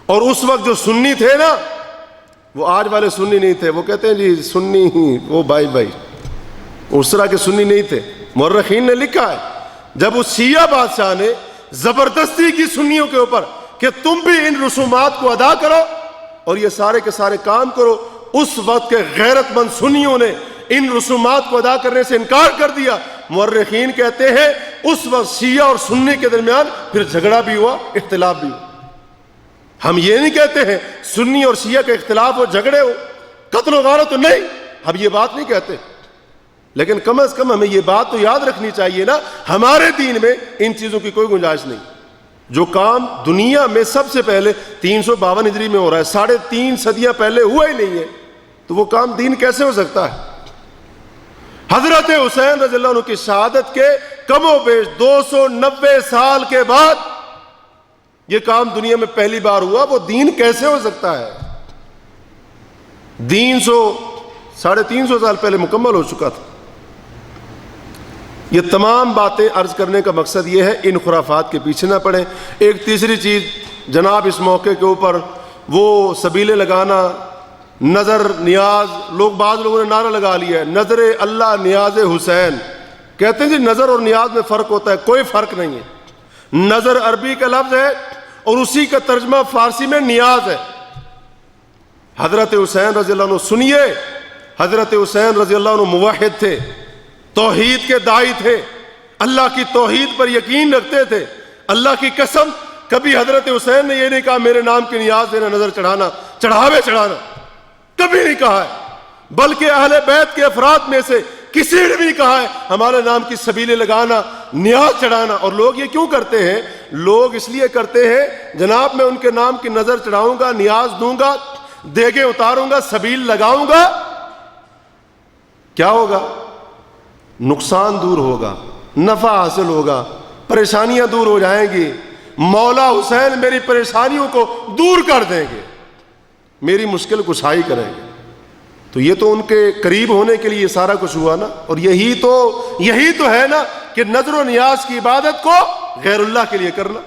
اور اس وقت جو سنی تھے نا، وہ آج والے سنی نہیں تھے، وہ کہتے ہیں جی سنی ہی وہ بھائی اس طرح کے سنی نہیں تھے۔ مورخین نے لکھا ہے جب اس شیعہ بادشاہ نے زبردستی کی سنیوں کے اوپر کہ تم بھی ان رسومات کو ادا کرو اور یہ سارے کے سارے کام کرو، اس وقت کے غیرت مند سنیوں نے ان رسومات کو ادا کرنے سے انکار کر دیا۔ مورخین کہتے ہیں اس وقت شیعہ اور سنی کے درمیان پھر جھگڑا بھی ہوا، اختلاف بھی ہوا۔ ہم یہ نہیں کہتے ہیں سنی اور شیعہ کے اختلاف ہو، جھگڑے ہو، قتل و غارت تو نہیں، ہم یہ بات نہیں کہتے، لیکن کم از کم ہمیں یہ بات تو یاد رکھنی چاہیے نا، ہمارے دین میں ان چیزوں کی کوئی گنجائش نہیں۔ جو کام دنیا میں سب سے پہلے 352 ہجری میں ہو رہا ہے، 3.5 صدیاں پہلے ہوا ہی نہیں ہے، تو وہ کام دین کیسے ہو سکتا ہے؟ حضرت حسین رضی اللہ عنہ کی شہادت کے کم و بیش 290 سال کے بعد یہ کام دنیا میں پہلی بار ہوا، وہ دین کیسے ہو سکتا ہے؟ دین 350 سال پہلے مکمل ہو چکا تھا۔ یہ تمام باتیں عرض کرنے کا مقصد یہ ہے ان خرافات کے پیچھے نہ پڑیں۔ ایک تیسری چیز جناب اس موقع کے اوپر وہ سبیلے لگانا، نظر نیاز، بعض لوگوں نے نعرہ لگا لیا ہے نظر اللہ نیاز حسین، کہتے ہیں جی نظر اور نیاز میں فرق ہوتا ہے، کوئی فرق نہیں ہے۔ نظر عربی کا لفظ ہے اور اسی کا ترجمہ فارسی میں نیاز ہے۔ حضرت حسین رضی اللہ عنہ سنیے، حضرت حسین رضی اللہ عنہ موحد تھے، توحید کے داعی تھے، اللہ کی توحید پر یقین رکھتے تھے۔ اللہ کی قسم کبھی حضرت حسین نے یہ نہیں کہا میرے نام کی نیاز دینا، نظر چڑھانا، چڑھاوے چڑھانا، کبھی نہیں کہا ہے، بلکہ اہل بیت کے افراد میں سے کسی نے بھی کہا ہے ہمارے نام کی سبیلے لگانا، نیاز چڑھانا۔ اور لوگ یہ کیوں کرتے ہیں؟ لوگ اس لیے کرتے ہیں جناب میں ان کے نام کی نظر چڑھاؤں گا، نیاز دوں گا، دیگیں اتاروں گا، سبیل لگاؤں گا، کیا ہوگا؟ نقصان دور ہوگا، نفع حاصل ہوگا، پریشانیاں دور ہو جائیں گی، مولا حسین میری پریشانیوں کو دور کر دیں گے، میری مشکل کشائی کریں گے۔ تو یہ تو ان کے قریب ہونے کے لیے سارا کچھ ہوا نا، اور یہی تو ہے نا کہ نظر و نیاز کی عبادت کو غیر اللہ کے لیے کرنا۔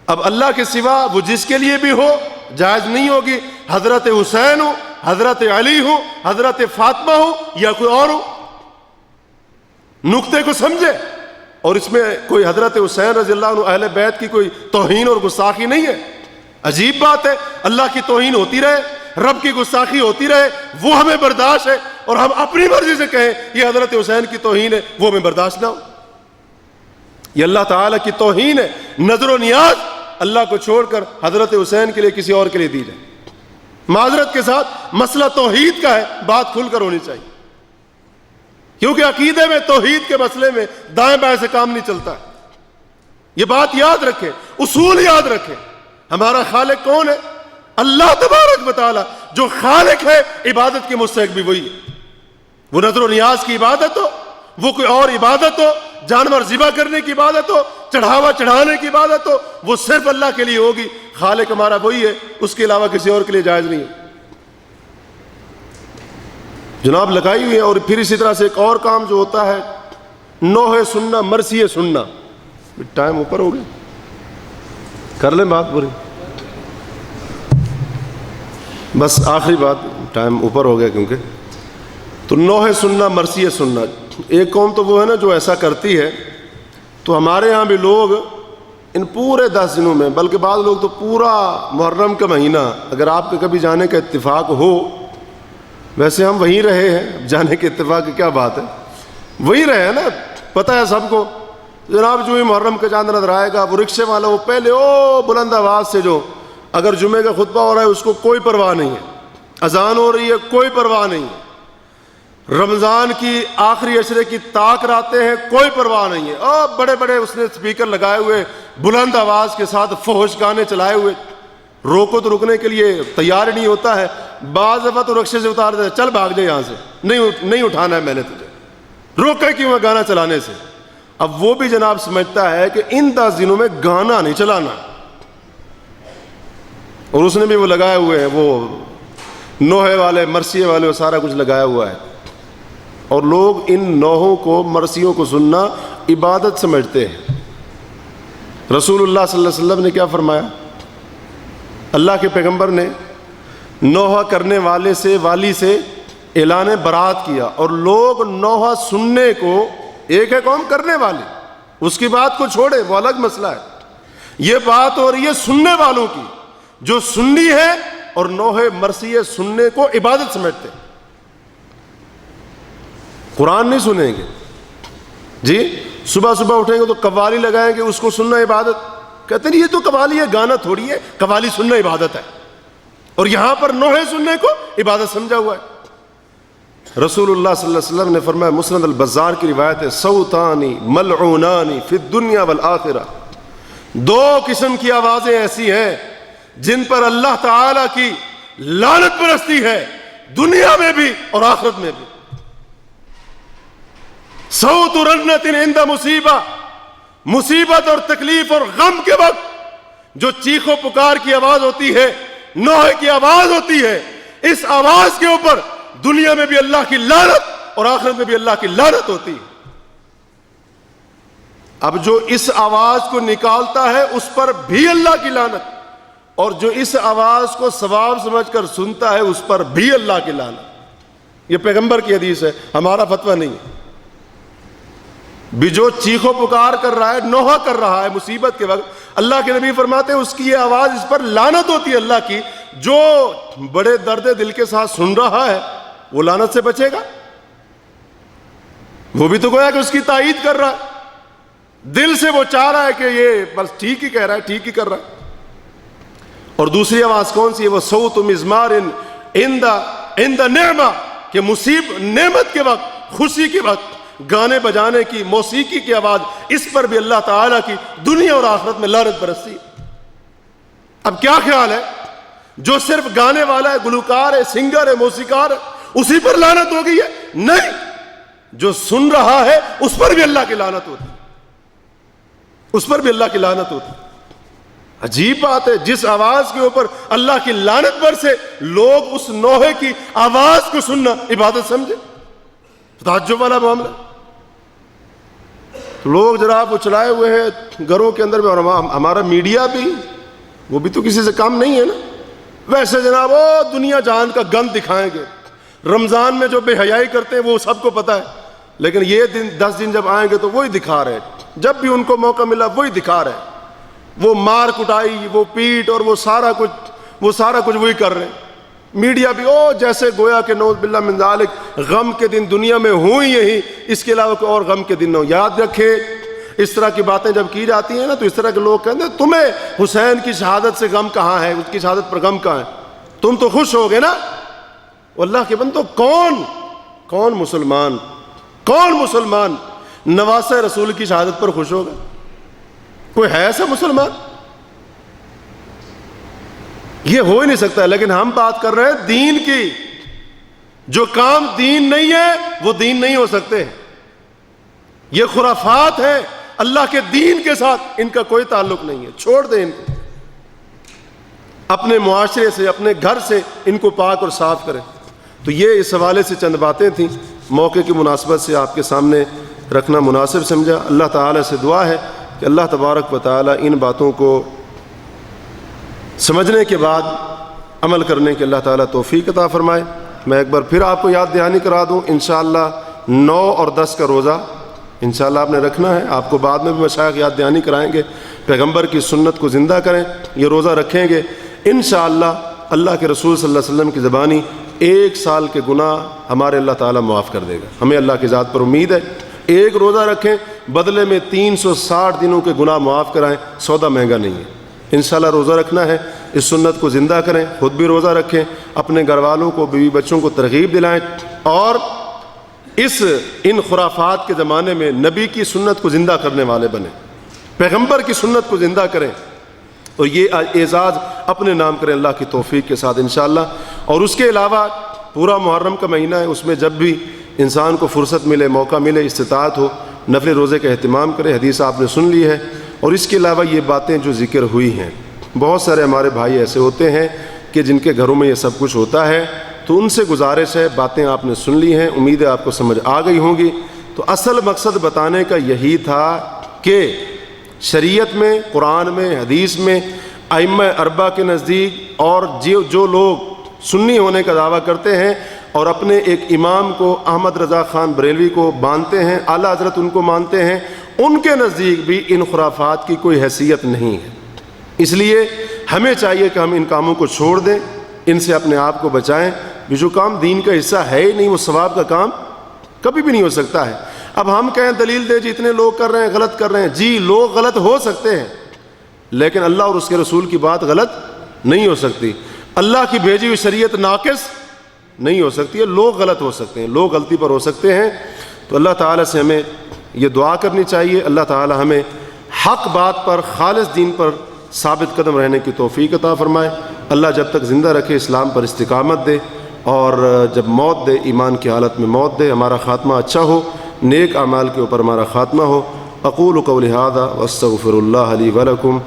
اب اللہ کے سوا وہ جس کے لیے بھی ہو جائز نہیں ہوگی، حضرت حسین ہو، حضرت علی ہو، حضرت فاطمہ ہو یا کوئی اور ہو۔ نقطے کو سمجھے، اور اس میں کوئی حضرت حسین رضی اللہ عنہ اہل بیت کی کوئی توہین اور گستاخی نہیں ہے۔ عجیب بات ہے، اللہ کی توہین ہوتی رہے، رب کی گستاخی ہوتی رہے، وہ ہمیں برداشت ہے، اور ہم اپنی مرضی سے کہیں یہ حضرت حسین کی توہین ہے، وہ ہمیں برداشت نہ ہو۔ یہ اللہ تعالیٰ کی توہین ہے۔ نظر و نیاز اللہ کو چھوڑ کر حضرت حسین کے لیے کسی اور کے لیے دی جائے، معذرت کے ساتھ مسئلہ توحید کا ہے، بات کھل کر ہونی چاہیے، کیونکہ عقیدے میں توحید کے مسئلے میں دائیں بائیں سے کام نہیں چلتا ہے۔ یہ بات یاد رکھیں، اصول یاد رکھیں، ہمارا خالق کون ہے؟ اللہ تبارک و تعالی۔ جو خالق ہے عبادت کے مستحق بھی وہی ہے۔ وہ نظر و نیاز کی عبادت ہو، وہ کوئی اور عبادت ہو، جانور ذبح کرنے کی عبادت ہو، چڑھاوا چڑھانے کی عبادت ہو، وہ صرف اللہ کے لیے ہوگی۔ خالق ہمارا وہی ہے، اس کے علاوہ کسی اور کے لیے جائز نہیں ہے۔ جناب لگائی ہوئی ہے۔ اور پھر اسی طرح سے ایک اور کام جو ہوتا ہے نوحہ سننا، مرثیہ سننا۔ ٹائم اوپر ہو گیا، کر لیں بات پوری، بس آخری بات، ٹائم اوپر ہو گیا کیونکہ۔ تو نوحہ سننا، مرثیہ سننا، ایک قوم تو وہ ہے نا جو ایسا کرتی ہے، تو ہمارے ہاں بھی لوگ ان پورے 10 دنوں میں، بلکہ بعض لوگ تو پورا محرم کا مہینہ، اگر آپ کے کبھی جانے کا اتفاق ہو، ویسے ہم وہیں رہے ہیں، جانے کے اتفاق کی کیا بات ہے، وہیں رہے ہیں نا، پتہ ہے سب کو۔ جناب جو ہی محرم کا چاند نظر آئے گا، وہ رکشے والا وہ پہلے بلند آواز سے جو اگر جمعے کا خطبہ ہو رہا ہے اس کو کوئی پرواہ نہیں ہے، اذان ہو رہی ہے کوئی پرواہ نہیں ہے، رمضان کی آخری عشرے کی طاق راتے ہیں کوئی پرواہ نہیں ہے، بڑے بڑے اس نے اسپیکر لگائے ہوئے بلند آواز کے ساتھ فحش گانے چلائے ہوئے، روکو تو رکنے کے لیے تیار نہیں ہوتا ہے، بعض دفعہ تو رکشے سے اتار دے، چل بھاگ جائے یہاں سے، نہیں اٹھانا ہے میں نے تجھے، روکے کیوں ہے گانا چلانے سے؟ اب وہ بھی جناب سمجھتا ہے کہ ان 10 دنوں میں گانا نہیں چلانا، اور اس نے بھی وہ لگائے ہوئے ہیں، وہ نوحے والے مرثیے والے، وہ سارا کچھ لگایا ہوا ہے، اور لوگ ان نوحوں کو مرثیوں کو سننا عبادت سمجھتے ہیں۔ رسول اللہ صلی اللہ علیہ وسلم نے کیا فرمایا؟ اللہ کے پیغمبر نے نوحہ کرنے والے سے، والی سے اعلان برات کیا، اور لوگ نوحہ سننے کو، ایک ہے قوم کرنے والی، اس کی بات کو چھوڑے، وہ الگ مسئلہ ہے، یہ بات ہو رہی ہے سننے والوں کی، جو سنی ہے اور نوحے مرثیے سننے کو عبادت سمجھتے ہیں۔ قرآن نہیں سنیں گے جی، صبح صبح اٹھیں گے تو قوالی لگائیں گے، اس کو سننا عبادت؟ کہتے ہیں یہ تو قوالی ہے، گانا تھوڑی ہے، قوالی سننا عبادت ہے، اور یہاں پر نوحے سننے کو عبادت سمجھا ہوا ہے۔ رسول اللہ صلی اللہ علیہ وسلم نے فرمایا، مسند البزار کی روایت ہے، صوتانی ملعونانی فی الدنیا والآخرہ، 2 قسم کی آوازیں ایسی ہیں جن پر اللہ تعالی کی لعنت برستی ہے، دنیا میں بھی اور آخرت میں بھی۔ صوت رنت عند مصیبہ، مصیبت اور تکلیف اور غم کے وقت جو چیخ و پکار کی آواز ہوتی ہے، نوحے کی آواز ہوتی ہے، اس آواز کے اوپر دنیا میں بھی اللہ کی لعنت اور آخرت میں بھی اللہ کی لعنت ہوتی ہے۔ اب جو اس آواز کو نکالتا ہے اس پر بھی اللہ کی لعنت، اور جو اس آواز کو ثواب سمجھ کر سنتا ہے اس پر بھی اللہ کی لعنت۔ یہ پیغمبر کی حدیث ہے، ہمارا فتویٰ نہیں ہے۔ بھی جو چیخ و پکار کر رہا ہے، نوحہ کر رہا ہے مصیبت کے وقت، اللہ کے نبی فرماتے ہیں اس کی یہ آواز، اس پر لعنت ہوتی ہے اللہ کی۔ جو بڑے درد دل کے ساتھ سن رہا ہے وہ لعنت سے بچے گا؟ وہ بھی تو گویا کہ اس کی تائید کر رہا ہے، دل سے وہ چاہ رہا ہے کہ یہ بس ٹھیک ہی کہہ رہا ہے، ٹھیک ہی کر رہا ہے۔ اور دوسری آواز کون سی ہے؟ وہ صوت مزمار عند نعمہ، کہ نعمت کے وقت، خوشی کے وقت گانے بجانے کی، موسیقی کی آواز، اس پر بھی اللہ تعالیٰ کی دنیا اور آخرت میں لعنت برستی۔ اب کیا خیال ہے؟ جو صرف گانے والا ہے، گلوکار ہے، سنگر ہے، موسیقار ہے، اسی پر لعنت ہو گئی ہے؟ نہیں، جو سن رہا ہے اس پر بھی اللہ کی لعنت ہوتی، اس پر بھی اللہ کی لعنت ہوتی۔ عجیب بات ہے، جس آواز کے اوپر اللہ کی لعنت برسے، لوگ اس نوحے کی آواز کو سننا عبادت سمجھے۔ تعجب والا معاملہ۔ لوگ جناب وہ چلائے ہوئے ہیں گھروں کے اندر بھی، اور ہمارا میڈیا بھی، وہ بھی تو کسی سے کم نہیں ہے نا۔ ویسے جناب وہ دنیا جہان کا گند دکھائیں گے، رمضان میں جو بے حیائی کرتے ہیں وہ سب کو پتہ ہے، لیکن یہ 10 دن جب آئیں گے تو وہی دکھا رہے ہیں، جب بھی ان کو موقع ملا وہی دکھا رہے ہیں، وہ مار کٹائی، وہ پیٹ اور وہ سارا کچھ وہی کر رہے ہیں۔ میڈیا بھی جیسے گویا کہ نعوذ باللہ من ذالک غم کے دن دنیا میں ہوں یہی، اس کے علاوہ کوئی اور غم کے دن نہ ہو۔ یاد رکھے، اس طرح کی باتیں جب کی جاتی ہیں نا تو اس طرح کے لوگ کہتے ہیں تمہیں حسین کی شہادت سے غم کہاں ہے، اس کی شہادت پر غم کہاں ہے، تم تو خوش ہو گے نا۔ اللہ کے بندو، کون مسلمان نواسہ رسول کی شہادت پر خوش ہوگا؟ کوئی ہے ایسا مسلمان؟ یہ ہو ہی نہیں سکتا۔ لیکن ہم بات کر رہے ہیں دین کی، جو کام دین نہیں ہے وہ دین نہیں ہو سکتے، یہ خرافات ہیں، اللہ کے دین کے ساتھ ان کا کوئی تعلق نہیں ہے، چھوڑ دیں ان کو، اپنے معاشرے سے، اپنے گھر سے ان کو پاک اور صاف کریں۔ تو یہ اس حوالے سے چند باتیں تھیں، موقع کی مناسبت سے آپ کے سامنے رکھنا مناسب سمجھا۔ اللہ تعالیٰ سے دعا ہے کہ اللہ تبارک و تعالیٰ ان باتوں کو سمجھنے کے بعد عمل کرنے کے اللہ تعالیٰ توفیق عطا فرمائے۔ میں ایک بار پھر آپ کو یاد دہانی کرا دوں، انشاءاللہ 9 اور 10 کا روزہ انشاءاللہ آپ نے رکھنا ہے۔ آپ کو بعد میں بھی مشائخ یاد دہانی کرائیں گے، پیغمبر کی سنت کو زندہ کریں، یہ روزہ رکھیں گے انشاءاللہ اللہ کے رسول صلی اللہ علیہ وسلم کی زبانی 1 سال کے گناہ ہمارے اللہ تعالیٰ معاف کر دے گا۔ ہمیں اللہ کی ذات پر امید ہے۔ ایک روزہ رکھیں، بدلے میں 360 دنوں کے گناہ معاف کرائیں، سودا مہنگا نہیں ہے۔ انشاءاللہ روزہ رکھنا ہے، اس سنت کو زندہ کریں، خود بھی روزہ رکھیں، اپنے گھر والوں کو، بیوی بچوں کو ترغیب دلائیں، اور ان خرافات کے زمانے میں نبی کی سنت کو زندہ کرنے والے بنیں، پیغمبر کی سنت کو زندہ کریں۔ اور یہ اعزاز اپنے نام کریں اللہ کی توفیق کے ساتھ انشاءاللہ۔ اور اس کے علاوہ پورا محرم کا مہینہ ہے، اس میں جب بھی انسان کو فرصت ملے، موقع ملے، استطاعت ہو، نفل روزے کا اہتمام کرے۔ حدیث آپ نے سن لی ہے، اور اس کے علاوہ یہ باتیں جو ذکر ہوئی ہیں، بہت سارے ہمارے بھائی ایسے ہوتے ہیں کہ جن کے گھروں میں یہ سب کچھ ہوتا ہے، تو ان سے گزارش ہے، باتیں آپ نے سن لی ہیں، امید ہے آپ کو سمجھ آ گئی ہوں گی۔ تو اصل مقصد بتانے کا یہی تھا کہ شریعت میں، قرآن میں، حدیث میں، ائمہ اربعہ کے نزدیک، اور جو لوگ سنی ہونے کا دعویٰ کرتے ہیں اور اپنے ایک امام کو احمد رضا خان بریلوی کو مانتے ہیں، اعلیٰ حضرت ان کو مانتے ہیں، ان کے نزدیک بھی ان خرافات کی کوئی حیثیت نہیں ہے۔ اس لیے ہمیں چاہیے کہ ہم ان کاموں کو چھوڑ دیں، ان سے اپنے آپ کو بچائیں۔ جو کام دین کا حصہ ہے ہی نہیں، وہ ثواب کا کام کبھی بھی نہیں ہو سکتا ہے۔ اب ہم کہیں دلیل دے جی اتنے لوگ کر رہے ہیں، غلط کر رہے ہیں، جی لوگ غلط ہو سکتے ہیں، لیکن اللہ اور اس کے رسول کی بات غلط نہیں ہو سکتی۔ اللہ کی بھیجی ہوئی شریعت ناقص نہیں ہو سکتی ہے، لوگ غلط ہو سکتے ہیں، لوگ غلطی پر ہو سکتے ہیں۔ تو اللہ تعالیٰ سے ہمیں یہ دعا کرنی چاہیے، اللہ تعالیٰ ہمیں حق بات پر، خالص دین پر ثابت قدم رہنے کی توفیق عطا فرمائے۔ اللہ جب تک زندہ رکھے اسلام پر استقامت دے، اور جب موت دے ایمان کی حالت میں موت دے، ہمارا خاتمہ اچھا ہو، نیک اعمال کے اوپر ہمارا خاتمہ ہو۔ اقول قولی ھذا واستغفر اللہ لی ولکم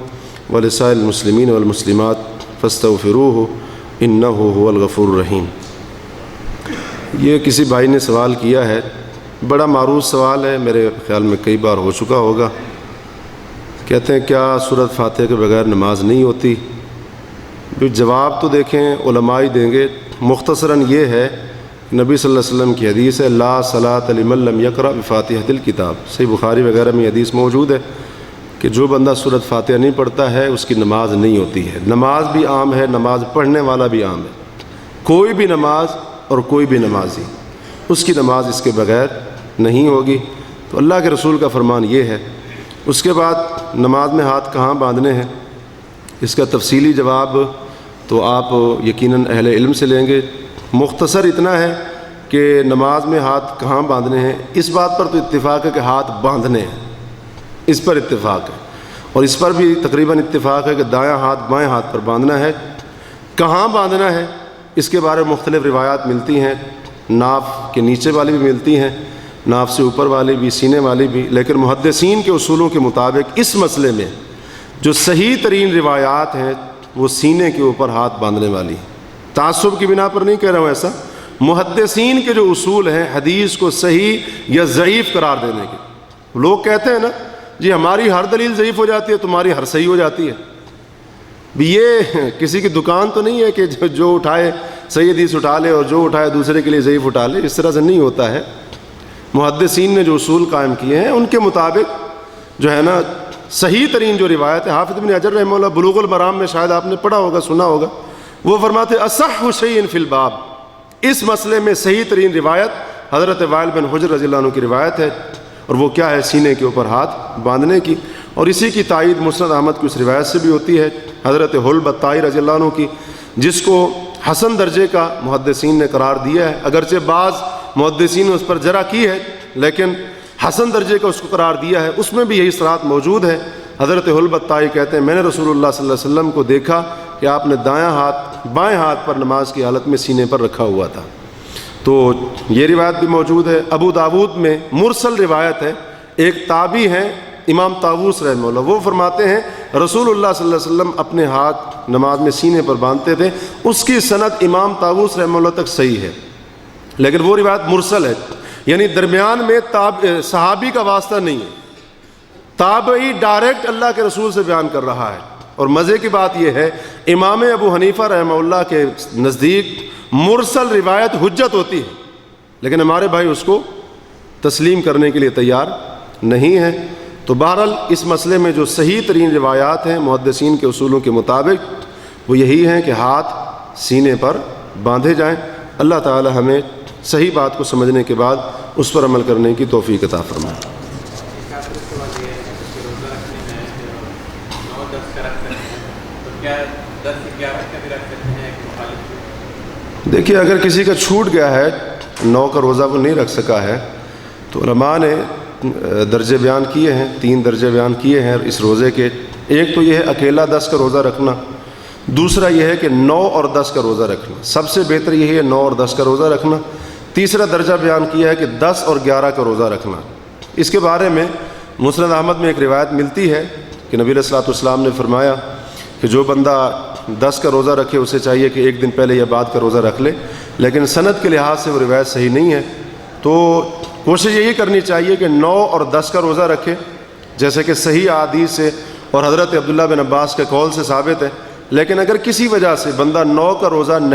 ولسائر المسلمین والمسلمات فاستغفروہ انہ ھو الغفور الرحیم۔ یہ کسی بھائی نے سوال کیا ہے، بڑا معروف سوال ہے، میرے خیال میں کئی بار ہو چکا ہوگا۔ کہتے ہیں کیا سورۃ فاتحہ کے بغیر نماز نہیں ہوتی؟ جواب تو دیکھیں علماء ہی دیں گے۔ مختصراً یہ ہے، نبی صلی اللہ علیہ وسلم کی حدیث ہے، لا صلاۃ لمن لم یقرأ بفاتحۃ الکتاب، صحیح بخاری وغیرہ میں حدیث موجود ہے کہ جو بندہ سورۃ فاتحہ نہیں پڑھتا ہے اس کی نماز نہیں ہوتی ہے۔ نماز بھی عام ہے، نماز پڑھنے والا بھی عام ہے، کوئی بھی نماز اور کوئی بھی نمازی، اس کی نماز اس کے بغیر نہیں ہوگی۔ تو اللہ کے رسول کا فرمان یہ ہے۔ اس کے بعد نماز میں ہاتھ کہاں باندھنے ہیں، اس کا تفصیلی جواب تو آپ یقیناً اہل علم سے لیں گے۔ مختصر اتنا ہے کہ نماز میں ہاتھ کہاں باندھنے ہیں، اس بات پر تو اتفاق ہے کہ ہاتھ باندھنے ہیں، اس پر اتفاق ہے، اور اس پر بھی تقریباً اتفاق ہے کہ دایاں ہاتھ بائیں ہاتھ پر باندھنا ہے۔ کہاں باندھنا ہے اس کے بارے میں مختلف روایات ملتی ہیں، ناف کے نیچے والی بھی ملتی ہیں، ناف سے اوپر والی بھی، سینے والی بھی، لیکن محدثین کے اصولوں کے مطابق اس مسئلے میں جو صحیح ترین روایات ہیں وہ سینے کے اوپر ہاتھ باندھنے والی۔ تعصب کی بنا پر نہیں کہہ رہا ہوں ایسا، محدثین کے جو اصول ہیں حدیث کو صحیح یا ضعیف قرار دینے کے۔ لوگ کہتے ہیں نا جی ہماری ہر دلیل ضعیف ہو جاتی ہے، تمہاری ہر صحیح ہو جاتی ہے۔ یہ کسی کی دکان تو نہیں ہے کہ جو اٹھائے صحیح حدیث اٹھا لے اور جو اٹھائے دوسرے کے لیے ضعیف اٹھا لے، اس طرح سے نہیں ہوتا ہے۔ محدثین نے جو اصول قائم کیے ہیں ان کے مطابق جو ہے نا صحیح ترین جو روایت ہے، حافظ ابن حجر رحمہ اللہ بلوغ المرام میں شاید آپ نے پڑھا ہوگا، سنا ہوگا، وہ فرماتے اصح شیء فی الباب، اس مسئلے میں صحیح ترین روایت حضرت وائل بن حجر رضی اللہ عنہ کی روایت ہے، اور وہ کیا ہے، سینے کے اوپر ہاتھ باندھنے کی۔ اور اسی کی تائید مسند احمد کی اس روایت سے بھی ہوتی ہے حضرت حلب الطائی رضی اللہ عنہ کی، جس کو حسن درجے کا محدثین نے قرار دیا ہے، اگرچہ بعض محدثین نے اس پر جرح کی ہے لیکن حسن درجے کا اس کو قرار دیا ہے۔ اس میں بھی یہی صراط موجود ہے۔ حضرت حلب الطائی کہتے ہیں میں نے رسول اللہ صلی اللہ علیہ وسلم کو دیکھا کہ آپ نے دایاں ہاتھ بائیں ہاتھ پر نماز کی حالت میں سینے پر رکھا ہوا تھا۔ تو یہ روایت بھی موجود ہے۔ ابو داود میں مرسل روایت ہے، ایک تابعی ہیں امام طاووس رحمہ اللہ، وہ فرماتے ہیں رسول اللہ صلی اللہ علیہ وسلم اپنے ہاتھ نماز میں سینے پر باندھتے تھے۔ اس کی سند امام طاووس رحمہ اللہ تک صحیح ہے، لیکن وہ روایت مرسل ہے، یعنی درمیان میں صحابی کا واسطہ نہیں ہے، تابعی ڈائریکٹ اللہ کے رسول سے بیان کر رہا ہے۔ اور مزے کی بات یہ ہے امام ابو حنیفہ رحمہ اللہ کے نزدیک مرسل روایت حجت ہوتی ہے، لیکن ہمارے بھائی اس کو تسلیم کرنے کے لیے تیار نہیں ہے۔ تو بہرحال اس مسئلے میں جو صحیح ترین روایات ہیں محدثین کے اصولوں کے مطابق وہ یہی ہیں کہ ہاتھ سینے پر باندھے جائیں۔ اللہ تعالی ہمیں صحیح بات کو سمجھنے کے بعد اس پر عمل کرنے کی توفیق عطا فرمائے۔ دیکھیے اگر کسی کا چھوٹ گیا ہے 9 کا روزہ وہ نہیں رکھ سکا ہے تو علماء نے درجے بیان کیے ہیں، 3 درجے بیان کیے ہیں اس روزے کے۔ ایک تو یہ ہے اکیلا 10 کا روزہ رکھنا، دوسرا یہ ہے کہ 9 اور 10 کا روزہ رکھنا، سب سے بہتر یہ ہے 9 اور 10 کا روزہ رکھنا۔ تیسرا درجہ بیان کیا ہے کہ 10 اور 11 کا روزہ رکھنا۔ اس کے بارے میں مسند احمد میں ایک روایت ملتی ہے کہ نبی علیہ الصلوۃ والسلام نے فرمایا کہ جو بندہ 10 کا روزہ رکھے اسے چاہیے کہ ایک دن پہلے یا بعد کا روزہ رکھ لے، لیکن سند کے لحاظ سے وہ روایت صحیح نہیں ہے، تو کوشش یہی کرنی چاہیے کہ 9 اور 10 کا روزہ رکھے، جیسے کہ صحیح احادیث سے اور حضرت عبداللہ بن عباس کے قول سے ثابت ہے۔ لیکن اگر کسی وجہ سے بندہ 9 کا روزہ نہیں